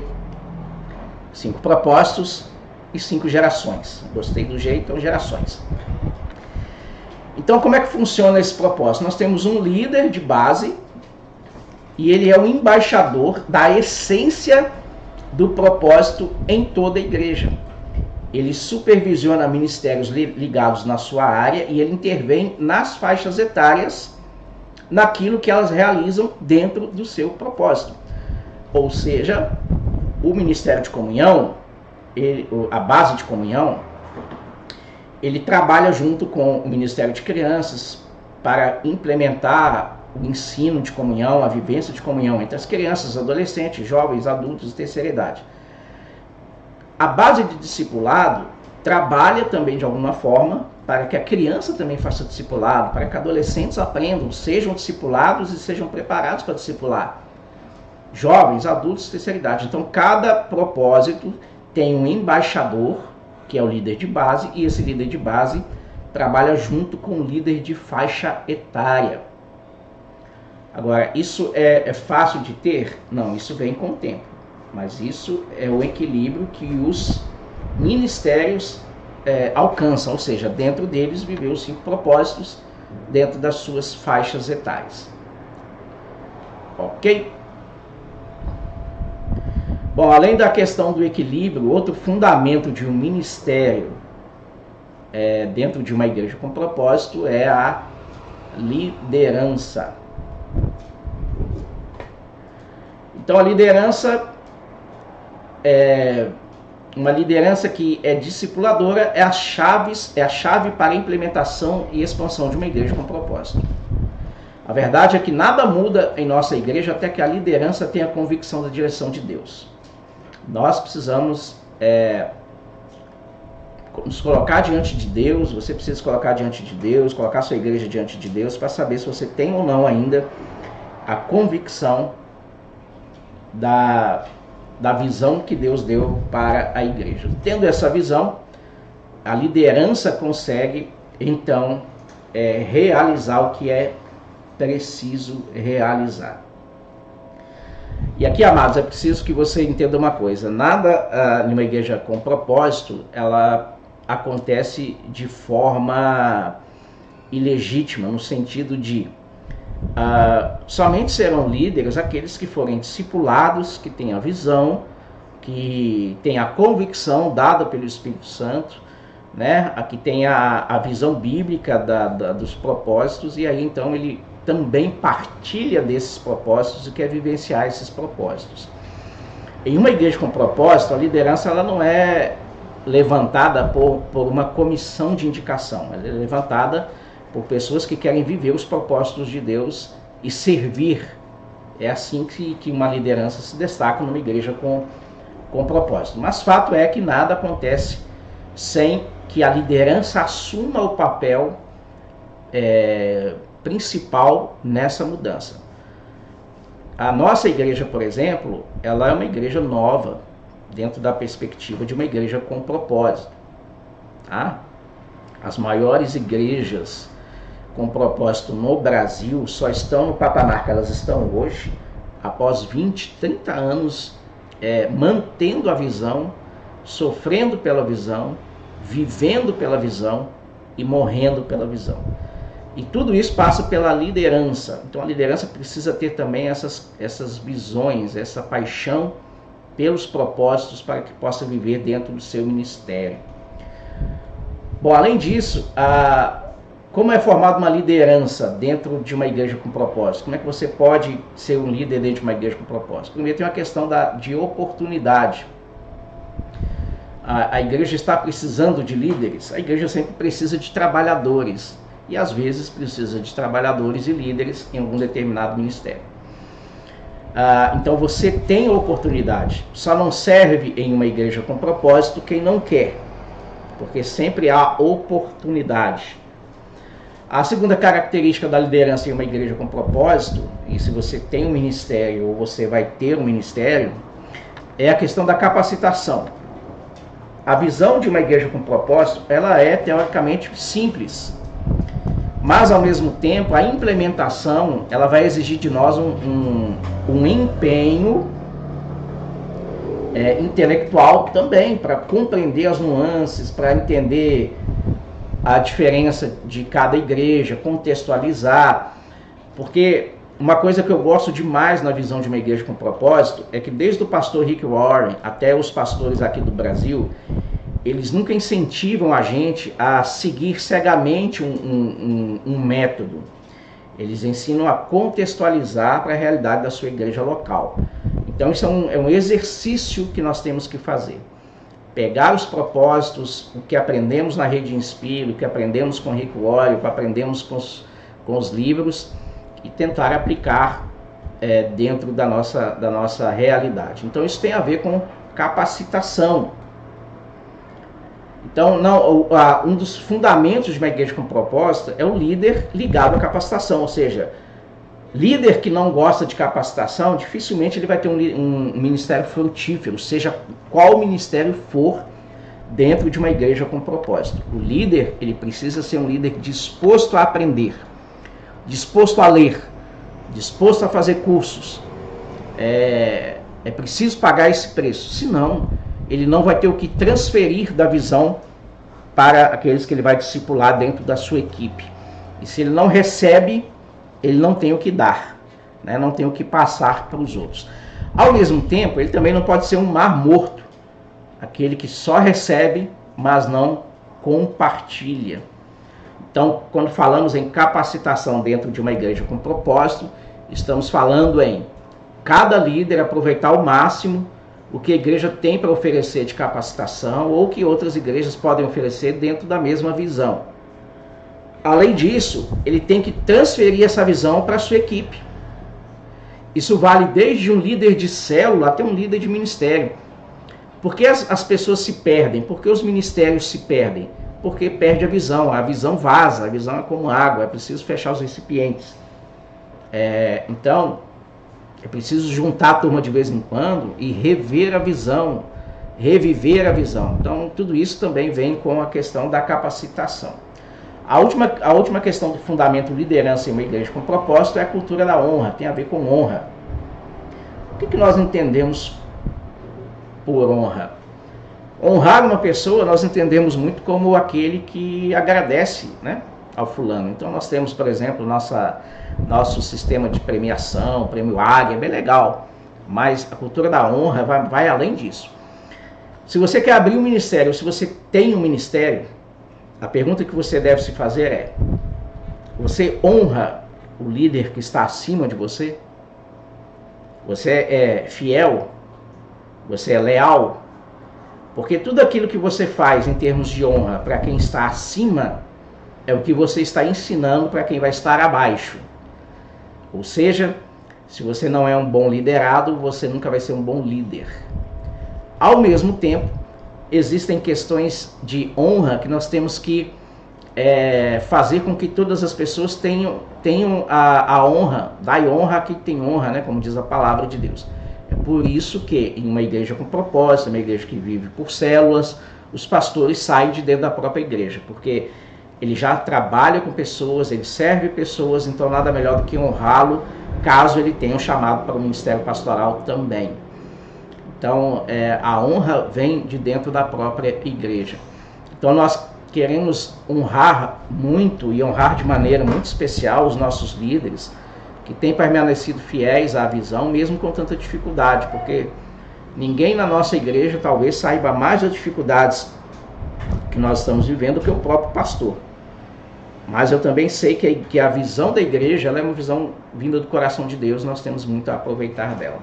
5 propósitos e 5 gerações. Gostei do jeito, então gerações. Então, como é que funciona esse propósito? Nós temos um líder de base e ele é o embaixador da essência do propósito em toda a igreja. Ele supervisiona ministérios ligados na sua área e ele intervém nas faixas etárias, naquilo que elas realizam dentro do seu propósito. Ou seja, o Ministério de Comunhão, a base de comunhão, ele trabalha junto com o Ministério de Crianças para implementar o ensino de comunhão, a vivência de comunhão entre as crianças, adolescentes, jovens, adultos e terceira idade. A base de discipulado trabalha também de alguma forma para que a criança também faça discipulado, para que adolescentes aprendam, sejam discipulados e sejam preparados para discipular. Jovens, adultos e terceira idade. Então, cada propósito tem um embaixador, que é o líder de base, e esse líder de base trabalha junto com o líder de faixa etária. Agora, isso é fácil de ter? Não, isso vem com o tempo. Mas isso é o equilíbrio que os ministérios alcançam, ou seja, dentro deles viver os 5 propósitos dentro das suas faixas etárias. Ok? Bom, além da questão do equilíbrio, outro fundamento de um ministério dentro de uma igreja com propósito é a liderança. Então, a liderança uma liderança que é discipuladora é a chave para a implementação e expansão de uma igreja com propósito. A verdade é que nada muda em nossa igreja até que a liderança tenha convicção da direção de Deus. Nós precisamos nos colocar diante de Deus, você precisa se colocar diante de Deus, colocar sua igreja diante de Deus, para saber se você tem ou não ainda a convicção da visão que Deus deu para a igreja. Tendo essa visão, a liderança consegue, então, realizar o que é preciso realizar. E aqui, amados, é preciso que você entenda uma coisa: nada numa igreja com propósito, ela acontece de forma ilegítima, no sentido de somente serão líderes aqueles que forem discipulados, que tenham a visão, que tenham a convicção dada pelo Espírito Santo, né? Que tenha a visão bíblica dos propósitos, e aí então ele também partilha desses propósitos e quer vivenciar esses propósitos. Em uma igreja com propósito, a liderança ela não é levantada por uma comissão de indicação, ela é levantada por pessoas que querem viver os propósitos de Deus e servir. É assim que uma liderança se destaca numa igreja com propósito. Mas fato é que nada acontece sem que a liderança assuma o papel principal nessa mudança. A nossa igreja, por exemplo, ela é uma igreja nova, dentro da perspectiva de uma igreja com propósito. Tá? As maiores igrejas com propósito no Brasil só estão no patamar que elas estão hoje, após 20, 30 anos mantendo a visão, sofrendo pela visão, vivendo pela visão e morrendo pela visão. E tudo isso passa pela liderança. Então a liderança precisa ter também essas visões, essa paixão pelos propósitos para que possa viver dentro do seu ministério. Bom, além disso, como é formada uma liderança dentro de uma igreja com propósito? Como é que você pode ser um líder dentro de uma igreja com propósito? Primeiro tem uma questão de oportunidade. A igreja está precisando de líderes, a igreja sempre precisa de trabalhadores. E às vezes precisa de trabalhadores e líderes em algum determinado ministério. Então você tem oportunidade. Só não serve em uma igreja com propósito quem não quer, porque sempre há oportunidade. A segunda característica da liderança em uma igreja com propósito, e se você tem um ministério ou você vai ter um ministério, é a questão da capacitação. A visão de uma igreja com propósito, ela é teoricamente simples, mas ao mesmo tempo a implementação ela vai exigir de nós um empenho intelectual também, para compreender as nuances, para entender a diferença de cada igreja, contextualizar. Porque uma coisa que eu gosto demais na visão de uma igreja com propósito é que desde o pastor Rick Warren até os pastores aqui do Brasil, eles nunca incentivam a gente a seguir cegamente um método. Eles ensinam a contextualizar para a realidade da sua igreja local. Então isso é um exercício que nós temos que fazer. Pegar os propósitos, o que aprendemos na Rede Inspire, o que aprendemos com Rick Warren, o que aprendemos com os livros, e tentar aplicar dentro da nossa realidade. Então isso tem a ver com capacitação. Então, um dos fundamentos de uma igreja com propósito é o líder ligado à capacitação, ou seja, líder que não gosta de capacitação, dificilmente ele vai ter um ministério frutífero, seja qual ministério for dentro de uma igreja com propósito. O líder, ele precisa ser um líder disposto a aprender, disposto a ler, disposto a fazer cursos. É preciso pagar esse preço, senão ele não vai ter o que transferir da visão para aqueles que ele vai discipular dentro da sua equipe. E se ele não recebe, ele não tem o que dar, né? Não tem o que passar para os outros. Ao mesmo tempo, ele também não pode ser um mar morto, aquele que só recebe, mas não compartilha. Então, quando falamos em capacitação dentro de uma igreja com propósito, estamos falando em cada líder aproveitar ao máximo o que a igreja tem para oferecer de capacitação ou que outras igrejas podem oferecer dentro da mesma visão. Além disso, ele tem que transferir essa visão para a sua equipe. Isso vale desde um líder de célula até um líder de ministério. Por que as pessoas se perdem? Por que os ministérios se perdem? Porque perde a visão vaza, a visão é como água, é preciso fechar os recipientes. Então, é preciso juntar a turma de vez em quando e rever a visão, reviver a visão. Então, tudo isso também vem com a questão da capacitação. A última questão do fundamento liderança em uma igreja com propósito é a cultura da honra, tem a ver com honra. O que nós entendemos por honra? Honrar uma pessoa nós entendemos muito como aquele que agradece, né, ao fulano. Então nós temos, por exemplo, nosso sistema de premiação, prêmio Águia, é bem legal, mas a cultura da honra vai além disso. Se você quer abrir um ministério, se você tem um ministério, a pergunta que você deve se fazer é: você honra o líder que está acima de você? Você é fiel? Você é leal? Porque tudo aquilo que você faz em termos de honra para quem está acima é o que você está ensinando para quem vai estar abaixo. Ou seja, se você não é um bom liderado, você nunca vai ser um bom líder. Ao mesmo tempo, existem questões de honra que nós temos que fazer com que todas as pessoas tenham a honra. Dai honra a quem tem honra, né, como diz a palavra de Deus. É por isso que em uma igreja com propósito, uma igreja que vive por células, os pastores saem de dentro da própria igreja, porque ele já trabalha com pessoas, ele serve pessoas, então nada melhor do que honrá-lo, caso ele tenha um chamado para o ministério pastoral também. Então, a honra vem de dentro da própria igreja. Então, nós queremos honrar muito e honrar de maneira muito especial os nossos líderes, que têm permanecido fiéis à visão, mesmo com tanta dificuldade, porque ninguém na nossa igreja talvez saiba mais das dificuldades que nós estamos vivendo que o próprio pastor. Mas eu também sei que a visão da igreja ela é uma visão vinda do coração de Deus, nós temos muito a aproveitar dela.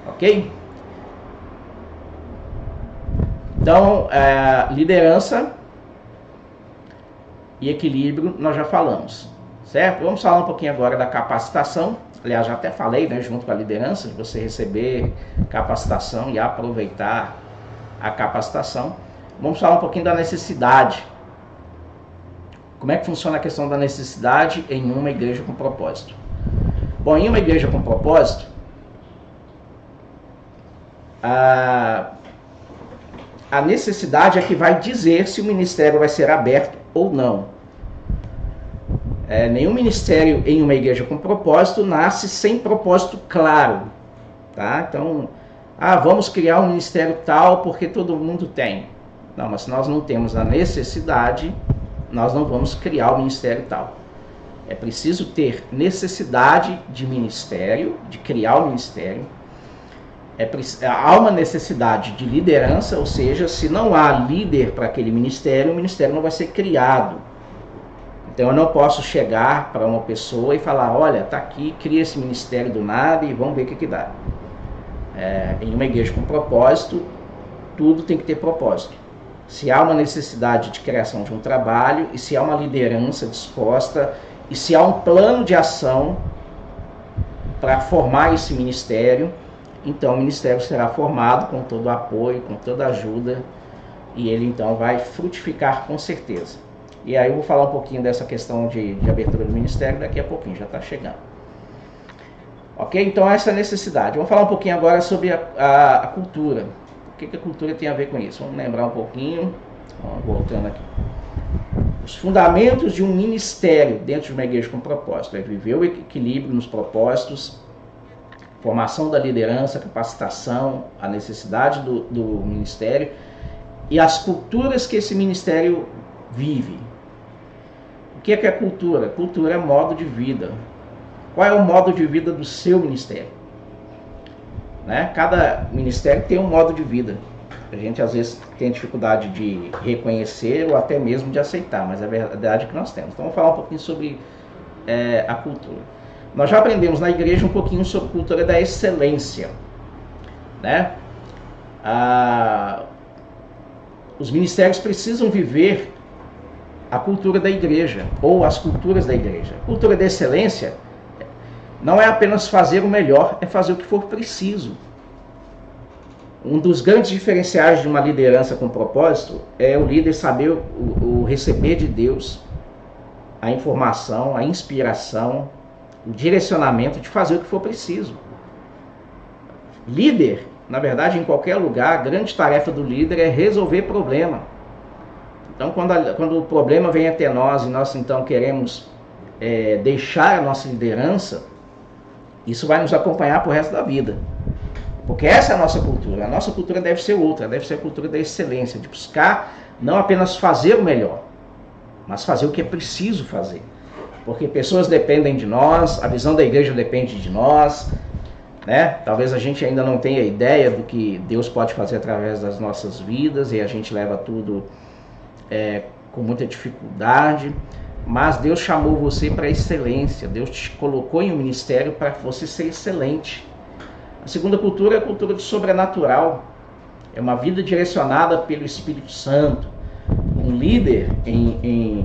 Ok? Então, liderança e equilíbrio nós já falamos, certo? Vamos falar um pouquinho agora da capacitação. Aliás, já até falei, né, junto com a liderança, de você receber capacitação e aproveitar a capacitação. Vamos falar um pouquinho da necessidade. Como é que funciona a questão da necessidade em uma igreja com propósito? Bom, em uma igreja com propósito, a necessidade é que vai dizer se o ministério vai ser aberto ou não. Nenhum ministério em uma igreja com propósito nasce sem propósito claro, tá? Então, vamos criar um ministério tal porque todo mundo tem. Não, mas se nós não temos a necessidade, nós não vamos criar o ministério tal. É preciso ter necessidade de ministério, de criar o ministério. Há uma necessidade de liderança, ou seja, se não há líder para aquele ministério, o ministério não vai ser criado. Então eu não posso chegar para uma pessoa e falar: olha, tá aqui, cria esse ministério do nada e vamos ver o que dá. Em uma igreja com propósito, tudo tem que ter propósito. Se há uma necessidade de criação de um trabalho, e se há uma liderança disposta, e se há um plano de ação para formar esse ministério, então o ministério será formado com todo o apoio, com toda a ajuda, e ele então vai frutificar com certeza. E aí eu vou falar um pouquinho dessa questão de abertura do ministério daqui a pouquinho, já está chegando. Ok? Então essa é a necessidade. Vamos falar um pouquinho agora sobre a cultura. O que a cultura tem a ver com isso? Vamos lembrar um pouquinho, voltando aqui. Os fundamentos de um ministério dentro de uma igreja com propósito é viver o equilíbrio nos propósitos, formação da liderança, capacitação, a necessidade do ministério e as culturas que esse ministério vive. O que é cultura? Cultura é modo de vida. Qual é o modo de vida do seu ministério? Né? Cada ministério tem um modo de vida. A gente às vezes tem dificuldade de reconhecer ou até mesmo de aceitar, mas é a verdade que nós temos. Então vamos falar um pouquinho sobre a cultura. Nós já aprendemos na igreja um pouquinho sobre cultura da excelência, né? Os ministérios precisam viver a cultura da igreja, ou as culturas da igreja. A cultura da excelência não é apenas fazer o melhor, é fazer o que for preciso. Um dos grandes diferenciais de uma liderança com propósito é o líder saber o receber de Deus a informação, a inspiração, o direcionamento de fazer o que for preciso. Líder, na verdade, em qualquer lugar, a grande tarefa do líder é resolver problema. Então, quando o problema vem até nós e nós então queremos deixar a nossa liderança, isso vai nos acompanhar para o resto da vida. Porque essa é a nossa cultura. A nossa cultura deve ser outra, deve ser a cultura da excelência, de buscar não apenas fazer o melhor, mas fazer o que é preciso fazer. Porque pessoas dependem de nós, a visão da igreja depende de nós, né? Talvez a gente ainda não tenha ideia do que Deus pode fazer através das nossas vidas e a gente leva tudo com muita dificuldade. Mas Deus chamou você para a excelência, Deus te colocou em um ministério para você ser excelente. A segunda cultura é a cultura do sobrenatural, é uma vida direcionada pelo Espírito Santo. Um líder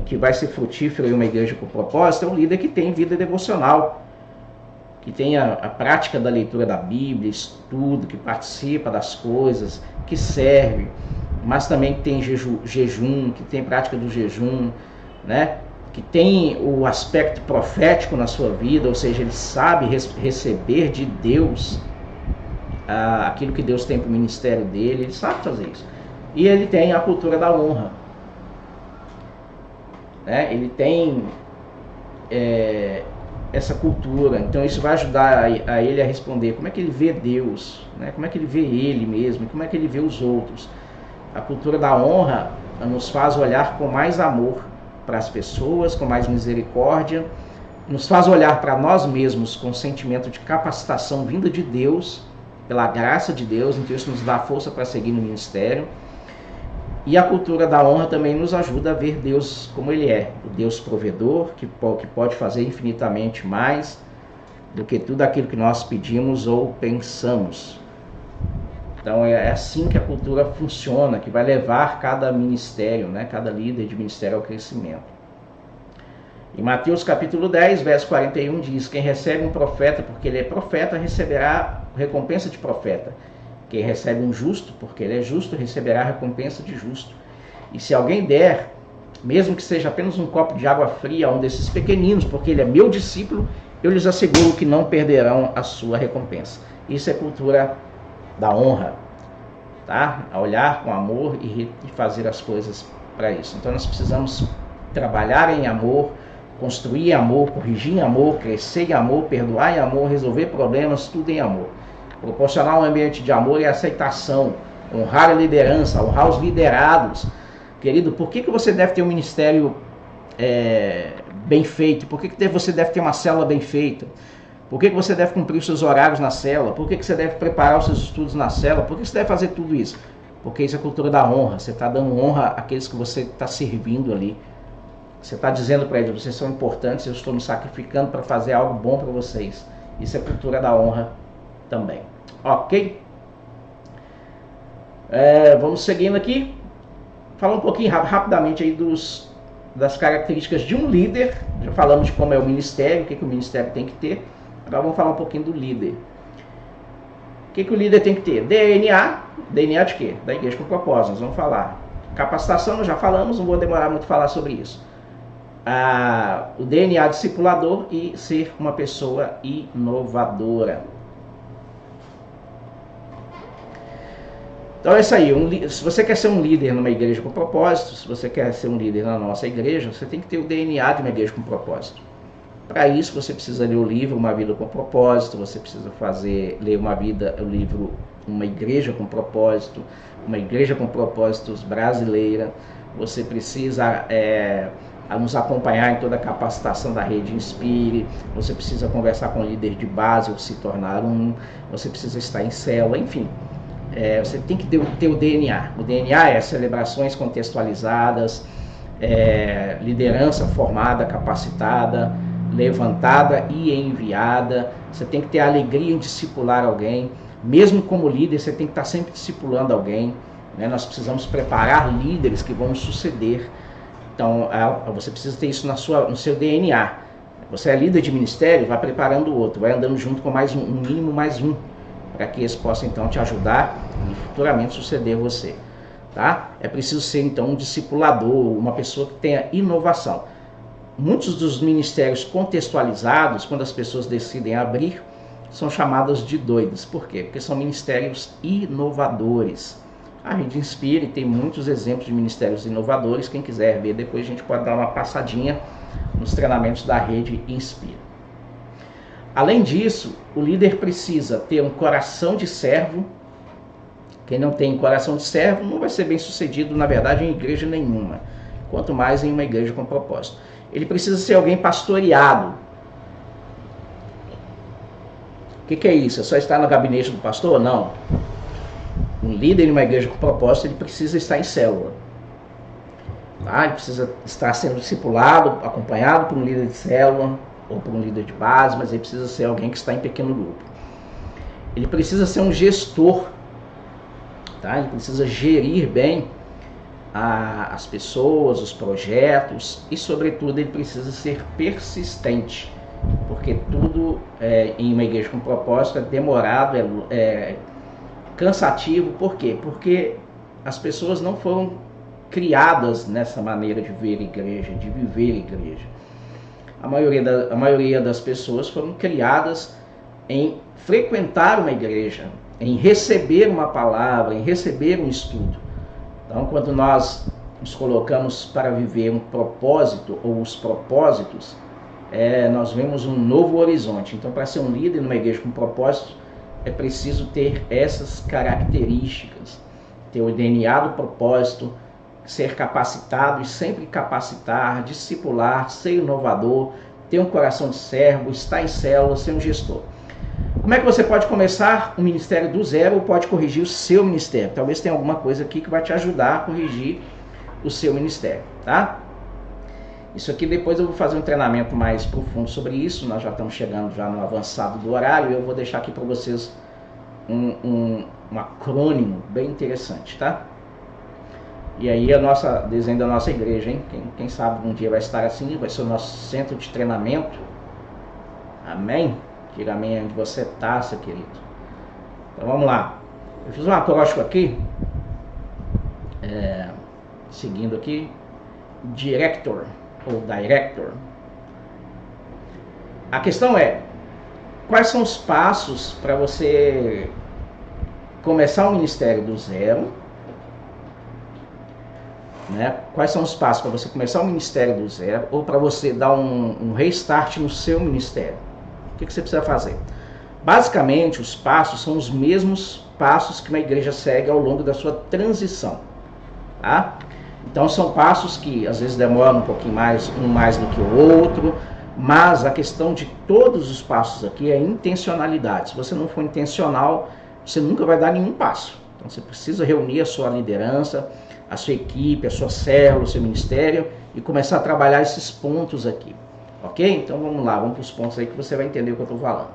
que vai ser frutífero em uma igreja com propósito é um líder que tem vida devocional, que tem a prática da leitura da Bíblia, estudo, que participa das coisas, que serve, mas também tem jejum, que tem prática do jejum, né? Que tem o aspecto profético na sua vida, ou seja, ele sabe receber de Deus aquilo que Deus tem para o ministério dele, ele sabe fazer isso. E ele tem a cultura da honra, né? Ele tem essa cultura, então isso vai ajudar a ele a responder como é que ele vê Deus, né? Como é que ele vê ele mesmo, como é que ele vê os outros. A cultura da honra nos faz olhar com mais amor para as pessoas, com mais misericórdia, nos faz olhar para nós mesmos com sentimento de capacitação vinda de Deus, pela graça de Deus, então isso nos dá força para seguir no ministério. E a cultura da honra também nos ajuda a ver Deus como Ele é, o Deus provedor, que pode fazer infinitamente mais do que tudo aquilo que nós pedimos ou pensamos. Então é assim que a cultura funciona, que vai levar cada ministério, né, cada líder de ministério ao crescimento. Em Mateus capítulo 10, verso 41 diz: quem recebe um profeta porque ele é profeta, receberá recompensa de profeta. Quem recebe um justo porque ele é justo, receberá recompensa de justo. E se alguém der, mesmo que seja apenas um copo de água fria a um desses pequeninos, porque ele é meu discípulo, eu lhes asseguro que não perderão a sua recompensa. Isso é cultura da honra, tá? A olhar com amor e fazer as coisas para isso. Então nós precisamos trabalhar em amor, construir em amor, corrigir em amor, crescer em amor, perdoar em amor, resolver problemas, tudo em amor. Proporcionar um ambiente de amor e aceitação, honrar a liderança, honrar os liderados. Querido, por que você deve ter um ministério bem feito? Por que você deve ter uma célula bem feita? Por que você deve cumprir os seus horários na célula? Por que você deve preparar os seus estudos na célula? Por que você deve fazer tudo isso? Porque isso é a cultura da honra. Você está dando honra àqueles que você está servindo ali. Você está dizendo para eles: vocês são importantes, eu estou me sacrificando para fazer algo bom para vocês. Isso é cultura da honra também. Ok? Vamos seguindo aqui. Falar um pouquinho rapidamente aí das características de um líder. Já falamos de como é o ministério, o que o ministério tem que ter. Agora vamos falar um pouquinho do líder. O que o líder tem que ter? DNA. DNA de quê? Da igreja com propósito. Nós vamos falar. Capacitação, nós já falamos, não vou demorar muito a falar sobre isso. O DNA discipulador e ser uma pessoa inovadora. Então é isso aí. Se você quer ser um líder numa igreja com propósito, se você quer ser um líder na nossa igreja, você tem que ter o DNA de uma igreja com propósito. Para isso você precisa ler o livro Uma Vida com Propósito, você precisa ler o livro Uma Igreja com Propósito, Uma Igreja com Propósitos Brasileira. Você precisa nos acompanhar em toda a capacitação da rede Inspire, você precisa conversar com o líder de base ou se tornar você precisa estar em célula, enfim. Você tem que ter o DNA. O DNA é celebrações contextualizadas, liderança formada, capacitada, levantada e enviada. Você tem que ter a alegria em discipular alguém. Mesmo como líder, você tem que estar sempre discipulando alguém, né? Nós precisamos preparar líderes que vão suceder. Então, você precisa ter isso no seu DNA. Você é líder de ministério, vai preparando o outro, vai andando junto com mais um mínimo mais um. para que eles possam então te ajudar e futuramente suceder você. Tá? É preciso ser então um discipulador, uma pessoa que tenha inovação. Muitos dos ministérios contextualizados, quando as pessoas decidem abrir, são chamadas de doidos. Por quê? Porque são ministérios inovadores. A Rede Inspire tem muitos exemplos de ministérios inovadores. Quem quiser ver, depois a gente pode dar uma passadinha nos treinamentos da Rede Inspire. Além disso, o líder precisa ter um coração de servo. Quem não tem coração de servo não vai ser bem sucedido, na verdade, em igreja nenhuma. Quanto mais em uma igreja com propósito. Ele precisa ser alguém pastoreado. O que é isso? É só estar no gabinete do pastor? Não. Um líder em uma igreja com propósito, ele precisa estar em célula. Tá? Ele precisa estar sendo discipulado, acompanhado por um líder de célula ou por um líder de base, mas ele precisa ser alguém que está em pequeno grupo. Ele precisa ser um gestor. Tá? Ele precisa gerir bem as pessoas, os projetos e, sobretudo, ele precisa ser persistente, porque tudo em uma igreja com propósito é demorado, é cansativo. Por quê? Porque as pessoas não foram criadas nessa maneira de ver igreja, de viver igreja. A maioria das pessoas foram criadas em frequentar uma igreja, em receber uma palavra, em receber um estudo. Então, quando nós nos colocamos para viver um propósito ou os propósitos, nós vemos um novo horizonte. Então, para ser um líder numa igreja com propósito, é preciso ter essas características. Ter o DNA do propósito, ser capacitado e sempre capacitar, discipular, ser inovador, ter um coração de servo, estar em célula, ser um gestor. Como é que você pode começar um ministério do zero ou pode corrigir o seu ministério? Talvez tenha alguma coisa aqui que vai te ajudar a corrigir o seu ministério, tá? Isso aqui depois eu vou fazer um treinamento mais profundo sobre isso. Nós já estamos chegando já no avançado do horário e eu vou deixar aqui para vocês um acrônimo bem interessante, tá? E aí desenho da nossa igreja, hein? Quem sabe um dia vai estar assim, vai ser o nosso centro de treinamento. Amém? Diga amém onde você está, seu querido. Então vamos lá. Eu fiz um acróstico aqui, seguindo aqui, Director ou Director. A questão é, quais são os passos para você começar um ministério do zero? Né? Quais são os passos para você começar um ministério do zero ou para você dar um restart no seu ministério? O que você precisa fazer? Basicamente, os passos são os mesmos passos que uma igreja segue ao longo da sua transição. Tá? Então, são passos que às vezes demoram um pouquinho mais, um mais do que o outro, mas a questão de todos os passos aqui é intencionalidade. Se você não for intencional, você nunca vai dar nenhum passo. Então, você precisa reunir a sua liderança, a sua equipe, a sua célula, o seu ministério e começar a trabalhar esses pontos aqui. Ok? Então vamos lá, vamos para os pontos aí que você vai entender o que eu estou falando.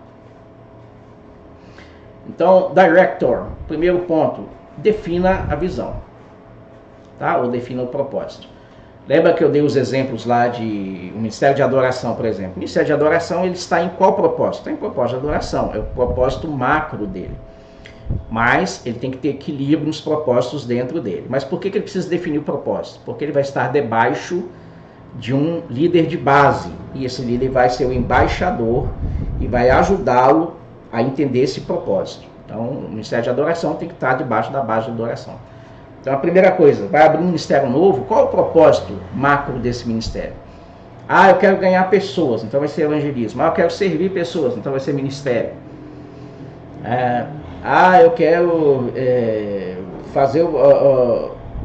Então, Director, primeiro ponto, defina a visão, tá? Ou defina o propósito. Lembra que eu dei os exemplos lá de o Ministério de Adoração, por exemplo. O Ministério de Adoração, ele está em qual propósito? Está em propósito de adoração, é o propósito macro dele. Mas ele tem que ter equilíbrio nos propósitos dentro dele. Mas por que ele precisa definir o propósito? Porque ele vai estar debaixo de um líder de base, e esse líder vai ser o embaixador e vai ajudá-lo a entender esse propósito. Então, o Ministério de Adoração tem que estar debaixo da base de adoração. Então, a primeira coisa, vai abrir um ministério novo, qual é o propósito macro desse ministério? Ah, eu quero ganhar pessoas, então vai ser evangelismo. Ah, eu quero servir pessoas, então vai ser ministério. Eu quero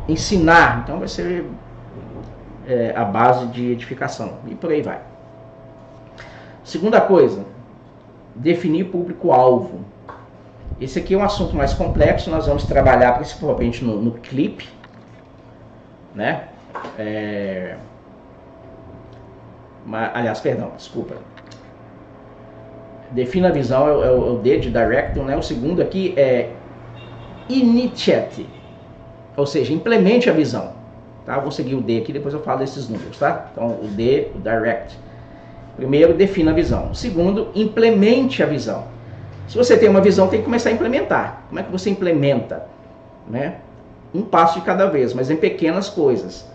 ensinar, então vai ser a base de edificação, e por aí vai. Segunda coisa, definir público-alvo. Esse aqui é um assunto mais complexo, nós vamos trabalhar principalmente no clipe, né? Defina a visão, é o D de Director, né? O segundo aqui é Initiate, ou seja, implemente a visão. Tá? Vou seguir o D aqui, depois eu falo desses números, tá? Então, o D, o Direct. Primeiro, defina a visão. Segundo, implemente a visão. Se você tem uma visão, tem que começar a implementar. Como é que você implementa? Né? Um passo de cada vez, mas em pequenas coisas.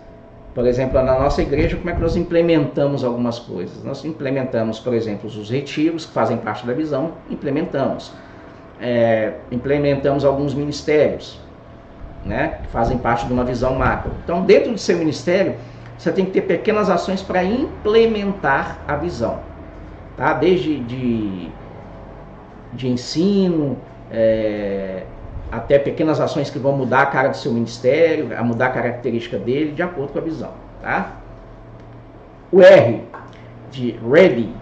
Por exemplo, na nossa igreja, como é que nós implementamos algumas coisas? Nós implementamos, por exemplo, os retiros, que fazem parte da visão, implementamos. Implementamos alguns ministérios, né, que fazem parte de uma visão macro. Então, dentro do seu ministério, você tem que ter pequenas ações para implementar a visão. Tá? Desde de ensino, até pequenas ações que vão mudar a cara do seu ministério, a mudar a característica dele, de acordo com a visão. Tá? O R, de ready,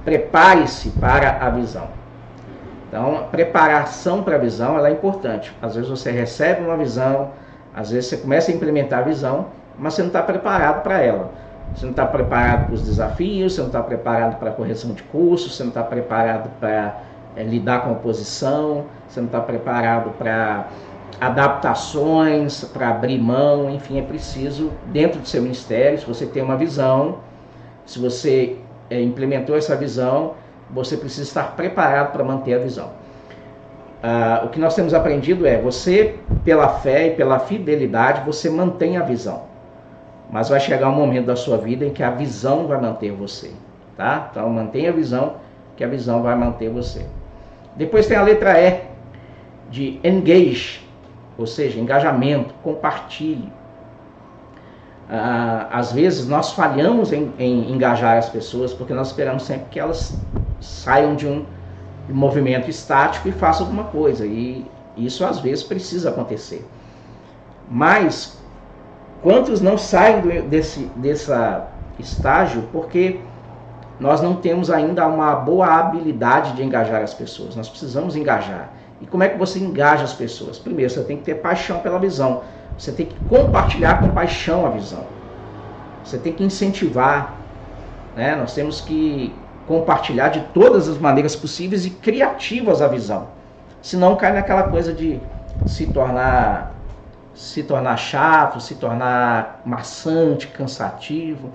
prepare-se para a visão. Então, a preparação para a visão ela é importante. Às vezes você recebe uma visão, às vezes você começa a implementar a visão, mas você não está preparado para ela. Você não está preparado para os desafios, você não está preparado para a correção de cursos, você não está preparado para lidar com a oposição, você não está preparado para adaptações, para abrir mão, enfim, é preciso, dentro do seu ministério, se você tem uma visão, se você implementou essa visão, você precisa estar preparado para manter a visão. O que nós temos aprendido é, você, pela fé e pela fidelidade, você mantém a visão. Mas vai chegar um momento da sua vida em que a visão vai manter você. Tá? Então mantenha a visão, que a visão vai manter você. Depois tem a letra E, de engage, ou seja, engajamento, compartilhe. Às vezes nós falhamos em engajar as pessoas porque nós esperamos sempre que elas saiam de um movimento estático e façam alguma coisa, e isso às vezes precisa acontecer. Mas quantos não saem desse estágio porque nós não temos ainda uma boa habilidade de engajar as pessoas? Nós precisamos engajar. E como é que você engaja as pessoas? Primeiro, você tem que ter paixão pela visão. Você tem que compartilhar com paixão a visão. Você tem que incentivar, né? Nós temos que compartilhar de todas as maneiras possíveis e criativas a visão. Senão cai naquela coisa de se tornar chato, se tornar maçante, cansativo.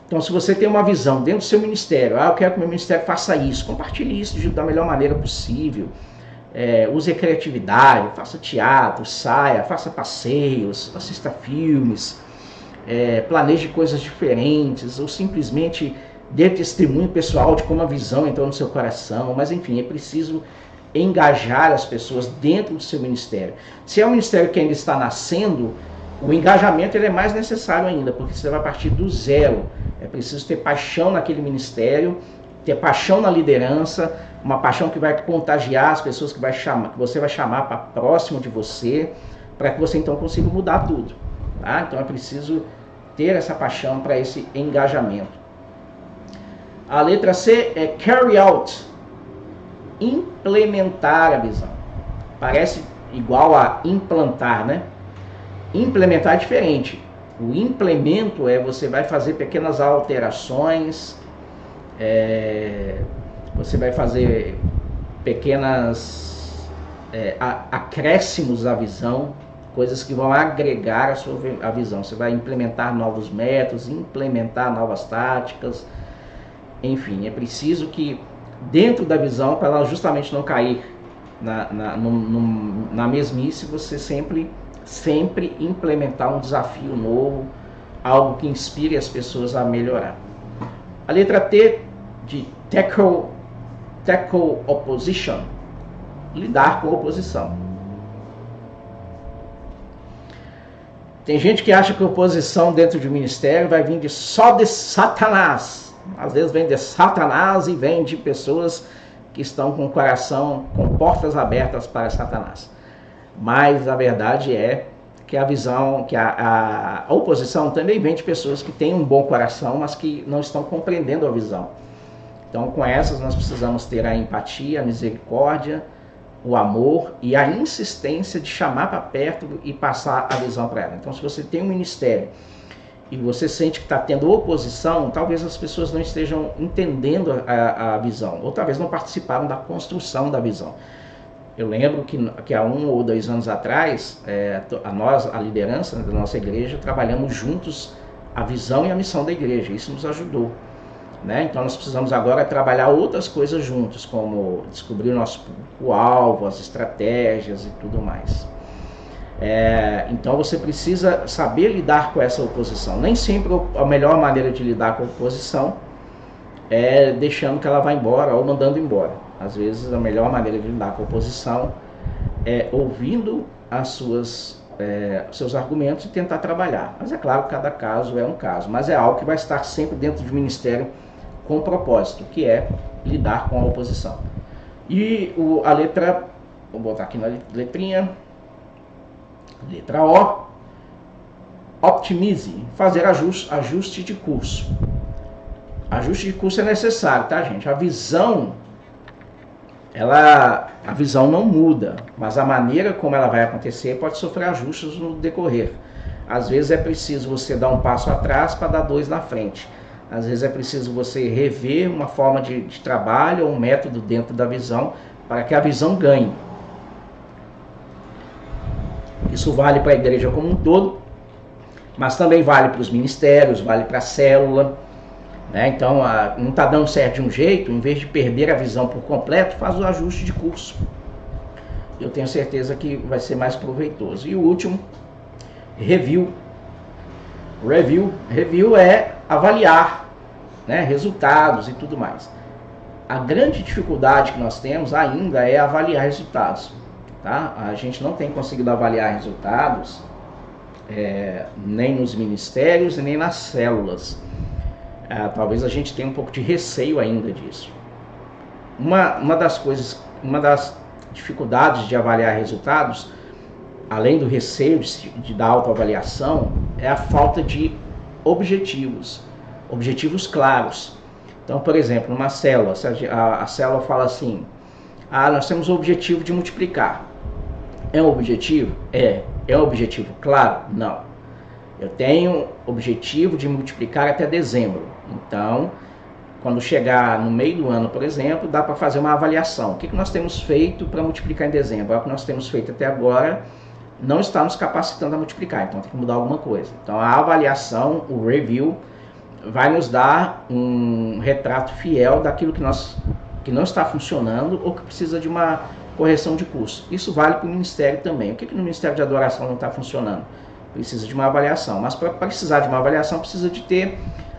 Então, se você tem uma visão dentro do seu ministério, eu quero que o meu ministério faça isso, compartilhe isso da melhor maneira possível. Use a criatividade, faça teatro, saia, faça passeios, assista filmes, planeje coisas diferentes, ou simplesmente dê testemunho pessoal de como a visão entrou no seu coração. Mas enfim, é preciso engajar as pessoas dentro do seu ministério. Se é um ministério que ainda está nascendo, o engajamento ele é mais necessário ainda, porque você vai partir do zero. É preciso ter paixão naquele ministério, ter paixão na liderança, uma paixão que vai contagiar as pessoas que você vai chamar para próximo de você, para que você então consiga mudar tudo. Tá? Então é preciso ter essa paixão para esse engajamento. A letra C é carry out, implementar a visão. Parece igual a implantar, né? Implementar é diferente. O implemento você vai fazer pequenas alterações, você vai fazer pequenas acréscimos à visão, coisas que vão agregar a visão. Você vai implementar novos métodos, implementar novas táticas, enfim, é preciso que dentro da visão, para ela justamente não cair na mesmice, você sempre implementar um desafio novo, algo que inspire as pessoas a melhorar. A letra T, de tackle opposition, lidar com oposição. Tem gente que acha que a oposição dentro do ministério vai vir só de Satanás. Às vezes vem de Satanás e vem de pessoas que estão com o coração, com portas abertas para Satanás. Mas a verdade é que a visão, que a oposição também vem de pessoas que têm um bom coração, mas que não estão compreendendo a visão. Então, com essas nós precisamos ter a empatia, a misericórdia, o amor e a insistência de chamar para perto e passar a visão para ela. Então, se você tem um ministério e você sente que está tendo oposição, talvez as pessoas não estejam entendendo a visão, ou talvez não participaram da construção da visão. Eu lembro que há 1 ou 2 anos atrás, a liderança da nossa igreja, trabalhamos juntos a visão e a missão da igreja. Isso nos ajudou. né? Então nós precisamos agora trabalhar outras coisas juntos, como descobrir o nosso público-alvo, as estratégias e tudo mais. Então você precisa saber lidar com essa oposição. Nem sempre a melhor maneira de lidar com a oposição é deixando que ela vá embora ou mandando embora. Às vezes a melhor maneira de lidar com a oposição é ouvindo seus argumentos e tentar trabalhar. Mas é claro que cada caso é um caso, mas é algo que vai estar sempre dentro do ministério com um propósito, que é lidar com a oposição. E a letra, vou botar aqui na letrinha, letra O, optimize, fazer ajuste de curso. Ajuste de curso é necessário, tá, gente? A visão não muda, mas a maneira como ela vai acontecer pode sofrer ajustes no decorrer. Às vezes é preciso você dar um passo atrás para dar 2 na frente. Às vezes é preciso você rever uma forma de trabalho ou um método dentro da visão para que a visão ganhe. Isso vale para a igreja como um todo, mas também vale para os ministérios, vale para a célula. Então, não está dando certo de um jeito, em vez de perder a visão por completo, faz o ajuste de curso. Eu tenho certeza que vai ser mais proveitoso. E o último, review. Review é avaliar, resultados e tudo mais. A grande dificuldade que nós temos ainda é avaliar resultados. Tá? A gente não tem conseguido avaliar resultados nem nos ministérios e nem nas células. Talvez a gente tenha um pouco de receio ainda disso. Uma das dificuldades de avaliar resultados, além do receio de dar autoavaliação, é a falta de objetivos claros. Então, por exemplo, numa célula, a célula fala assim, nós temos o objetivo de multiplicar. É um objetivo? É um objetivo claro? Não. Eu tenho objetivo de multiplicar até dezembro. Então, quando chegar no meio do ano, por exemplo, dá para fazer uma avaliação. O que nós temos feito para multiplicar em dezembro? O que nós temos feito até agora não está nos capacitando a multiplicar, então tem que mudar alguma coisa. Então, a avaliação, o review, vai nos dar um retrato fiel daquilo que não está funcionando ou que precisa de uma correção de curso. Isso vale para o ministério também. O que no Ministério de Adoração não está funcionando? Precisa de uma avaliação, mas para precisar de uma avaliação precisa de ter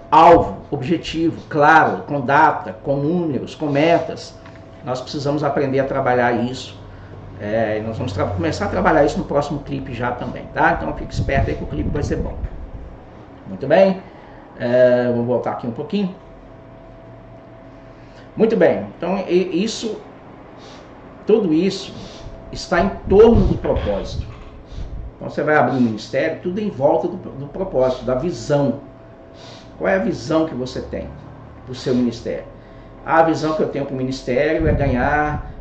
alvo, objetivo, claro, com data, com números, com metas. Nós precisamos aprender a trabalhar isso. Nós vamos começar a trabalhar isso no próximo clipe já também, tá? Então fique esperto aí que o clipe vai ser bom. Muito bem. Vou voltar aqui um pouquinho. Muito bem. Então tudo isso está em torno do propósito. Então você vai abrir o ministério, tudo em volta do propósito, da visão. Qual é a visão que você tem para o seu ministério? A visão que eu tenho para o ministério é ganhar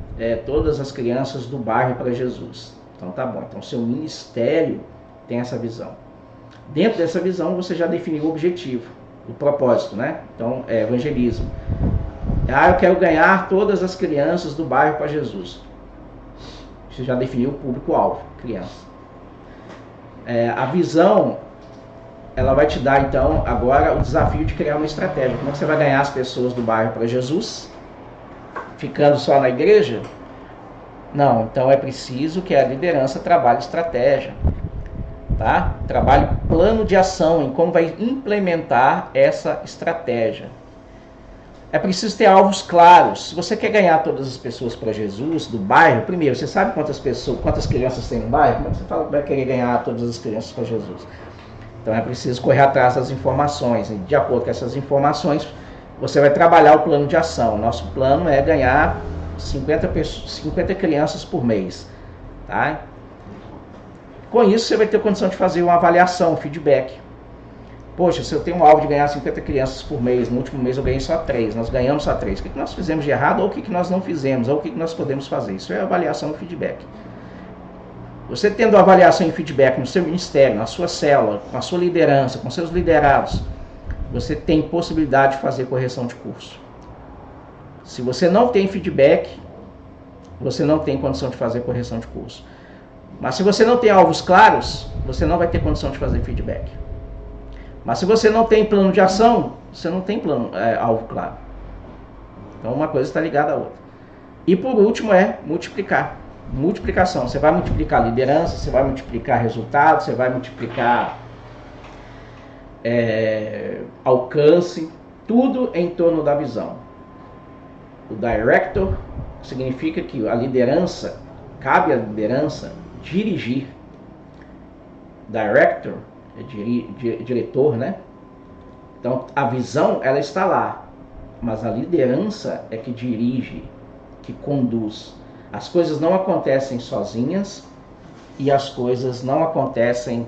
todas as crianças do bairro para Jesus. Então tá bom, então o seu ministério tem essa visão. Dentro dessa visão você já definiu o objetivo, o propósito, Então evangelismo. Eu quero ganhar todas as crianças do bairro para Jesus. Você já definiu o público-alvo, criança. A visão, ela vai te dar então agora o desafio de criar uma estratégia. Como é que você vai ganhar as pessoas do bairro para Jesus? Ficando só na igreja? Não, então é preciso que a liderança trabalhe estratégia, tá? Trabalhe plano de ação em como vai implementar essa estratégia. É preciso ter alvos claros. Se você quer ganhar todas as pessoas para Jesus do bairro, primeiro, você sabe quantas crianças tem no bairro? Como é que você fala que vai querer ganhar todas as crianças para Jesus? Então é preciso correr atrás das informações. E de acordo com essas informações, você vai trabalhar o plano de ação. Nosso plano é ganhar 50 crianças por mês. Tá? Com isso, você vai ter condição de fazer uma avaliação, um feedback. Poxa, se eu tenho um alvo de ganhar 50 crianças por mês, no último mês eu ganhei só 3, nós ganhamos só 3. O que nós fizemos de errado ou o que nós não fizemos, ou o que nós podemos fazer? Isso é avaliação e feedback. Você tendo avaliação e feedback no seu ministério, na sua célula, com a sua liderança, com seus liderados, você tem possibilidade de fazer correção de curso. Se você não tem feedback, você não tem condição de fazer correção de curso. Mas se você não tem alvos claros, você não vai ter condição de fazer feedback. Mas se você não tem plano de ação, você não tem alvo claro. Então uma coisa está ligada à outra. E por último é multiplicar. Multiplicação. Você vai multiplicar liderança, você vai multiplicar resultados, você vai multiplicar alcance, tudo em torno da visão. O director significa que a liderança, cabe à liderança dirigir. Director é diretor, né? Então a visão, ela está lá, mas a liderança é que dirige, que conduz. As coisas não acontecem sozinhas e as coisas não acontecem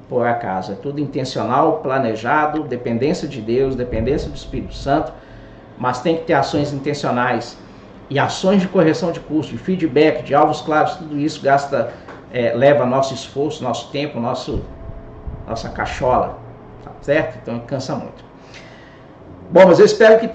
por acaso. É tudo intencional, planejado, dependência de Deus, dependência do Espírito Santo, mas tem que ter ações intencionais e ações de correção de curso, de feedback, de alvos claros. Tudo isso leva nosso esforço, nosso tempo, nossa cachola, tá certo? Então cansa muito. Bom, mas eu espero que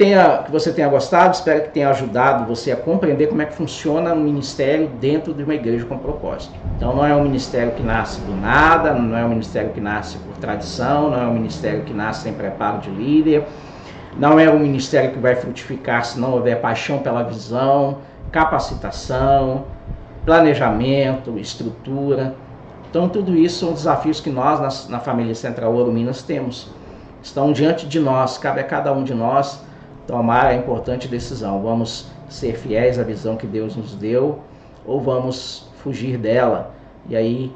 você tenha gostado, espero que tenha ajudado você a compreender como é que funciona um ministério dentro de uma igreja com propósito. Então não é um ministério que nasce do nada, não é um ministério que nasce por tradição, não é um ministério que nasce sem preparo de líder, não é um ministério que vai frutificar se não houver paixão pela visão, capacitação, planejamento, estrutura. Então tudo isso são desafios que nós na família Central Ouro Minas temos. Estão diante de nós, cabe a cada um de nós tomar a importante decisão. Vamos ser fiéis à visão que Deus nos deu ou vamos fugir dela? E aí,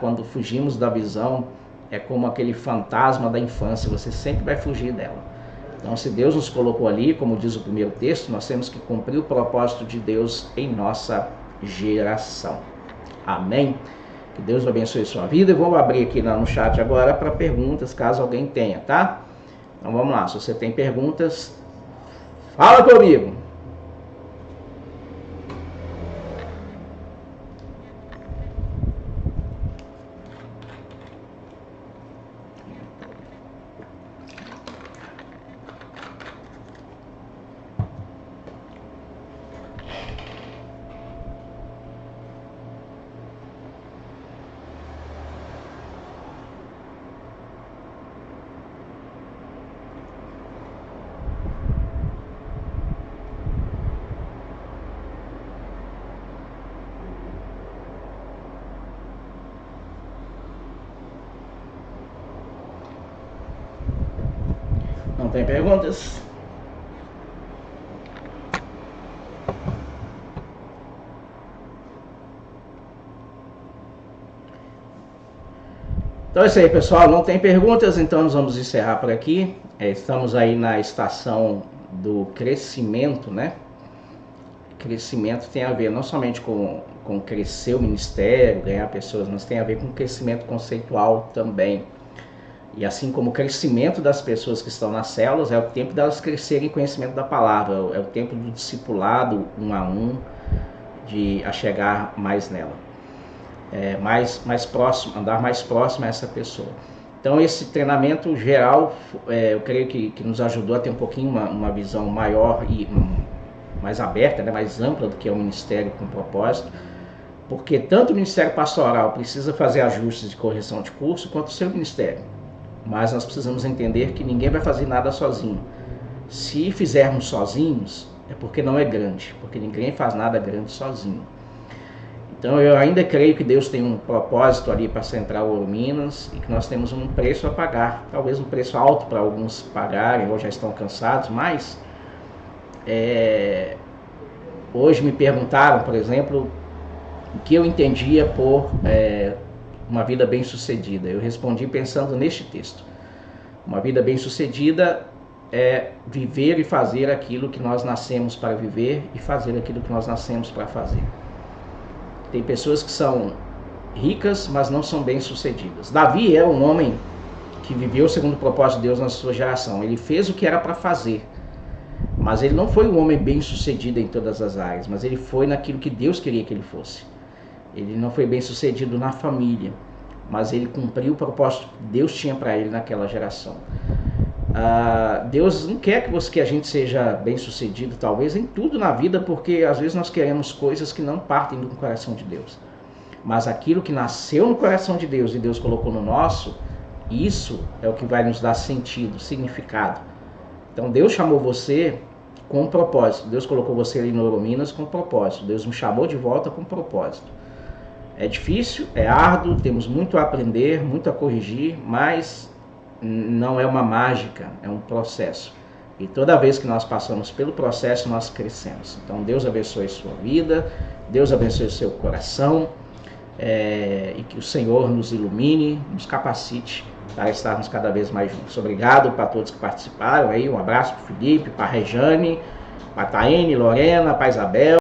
quando fugimos da visão, é como aquele fantasma da infância, você sempre vai fugir dela. Então, se Deus nos colocou ali, como diz o primeiro texto, nós temos que cumprir o propósito de Deus em nossa geração. Amém? Que Deus abençoe a sua vida. Eu vou abrir aqui no chat agora para perguntas, caso alguém tenha, tá? Então vamos lá, se você tem perguntas, fala comigo. Não tem perguntas? Então é isso aí, pessoal. Não tem perguntas, então nós vamos encerrar por aqui. Estamos aí na estação do crescimento, né? Crescimento tem a ver não somente com crescer o ministério, ganhar pessoas, mas tem a ver com crescimento conceitual também. E assim como o crescimento das pessoas que estão nas células, é o tempo delas crescerem em conhecimento da palavra, é o tempo do discipulado um a um, de chegar mais nela, mais próximo, andar mais próximo a essa pessoa. Então esse treinamento geral, eu creio que nos ajudou a ter um pouquinho uma visão maior e mais aberta, né, mais ampla do que é o ministério com propósito, porque tanto o ministério pastoral precisa fazer ajustes de correção de curso, quanto o seu ministério. Mas nós precisamos entender que ninguém vai fazer nada sozinho. Se fizermos sozinhos, é porque não é grande, porque ninguém faz nada grande sozinho. Então eu ainda creio que Deus tem um propósito ali para a Central Ouro Minas e que nós temos um preço a pagar, talvez um preço alto para alguns pagarem ou já estão cansados, mas hoje me perguntaram, por exemplo, o que eu entendia por uma vida bem-sucedida. Eu respondi pensando neste texto. Uma vida bem-sucedida é viver e fazer aquilo que nós nascemos para viver e fazer aquilo que nós nascemos para fazer. Tem pessoas que são ricas, mas não são bem-sucedidas. Davi é um homem que viveu segundo o propósito de Deus na sua geração. Ele fez o que era para fazer, mas ele não foi um homem bem-sucedido em todas as áreas, mas ele foi naquilo que Deus queria que ele fosse. Ele não foi bem sucedido na família, mas ele cumpriu o propósito que Deus tinha para ele naquela geração. Deus não quer que a gente seja bem sucedido, talvez, em tudo na vida, porque às vezes nós queremos coisas que não partem do coração de Deus. Mas aquilo que nasceu no coração de Deus e Deus colocou no nosso, Isso é o que vai nos dar sentido, significado. Então Deus chamou você com um propósito. Deus colocou você ali no Eurominas com um propósito. Deus me chamou de volta com um propósito. É difícil, é árduo, temos muito a aprender, muito a corrigir, mas não é uma mágica, é um processo. E toda vez que nós passamos pelo processo, nós crescemos. Então Deus abençoe a sua vida, Deus abençoe o seu coração, e que o Senhor nos ilumine, nos capacite para estarmos cada vez mais juntos. Obrigado para todos que participaram aí, um abraço para o Felipe, para a Rejane, para a Taene, Lorena, para a Isabel.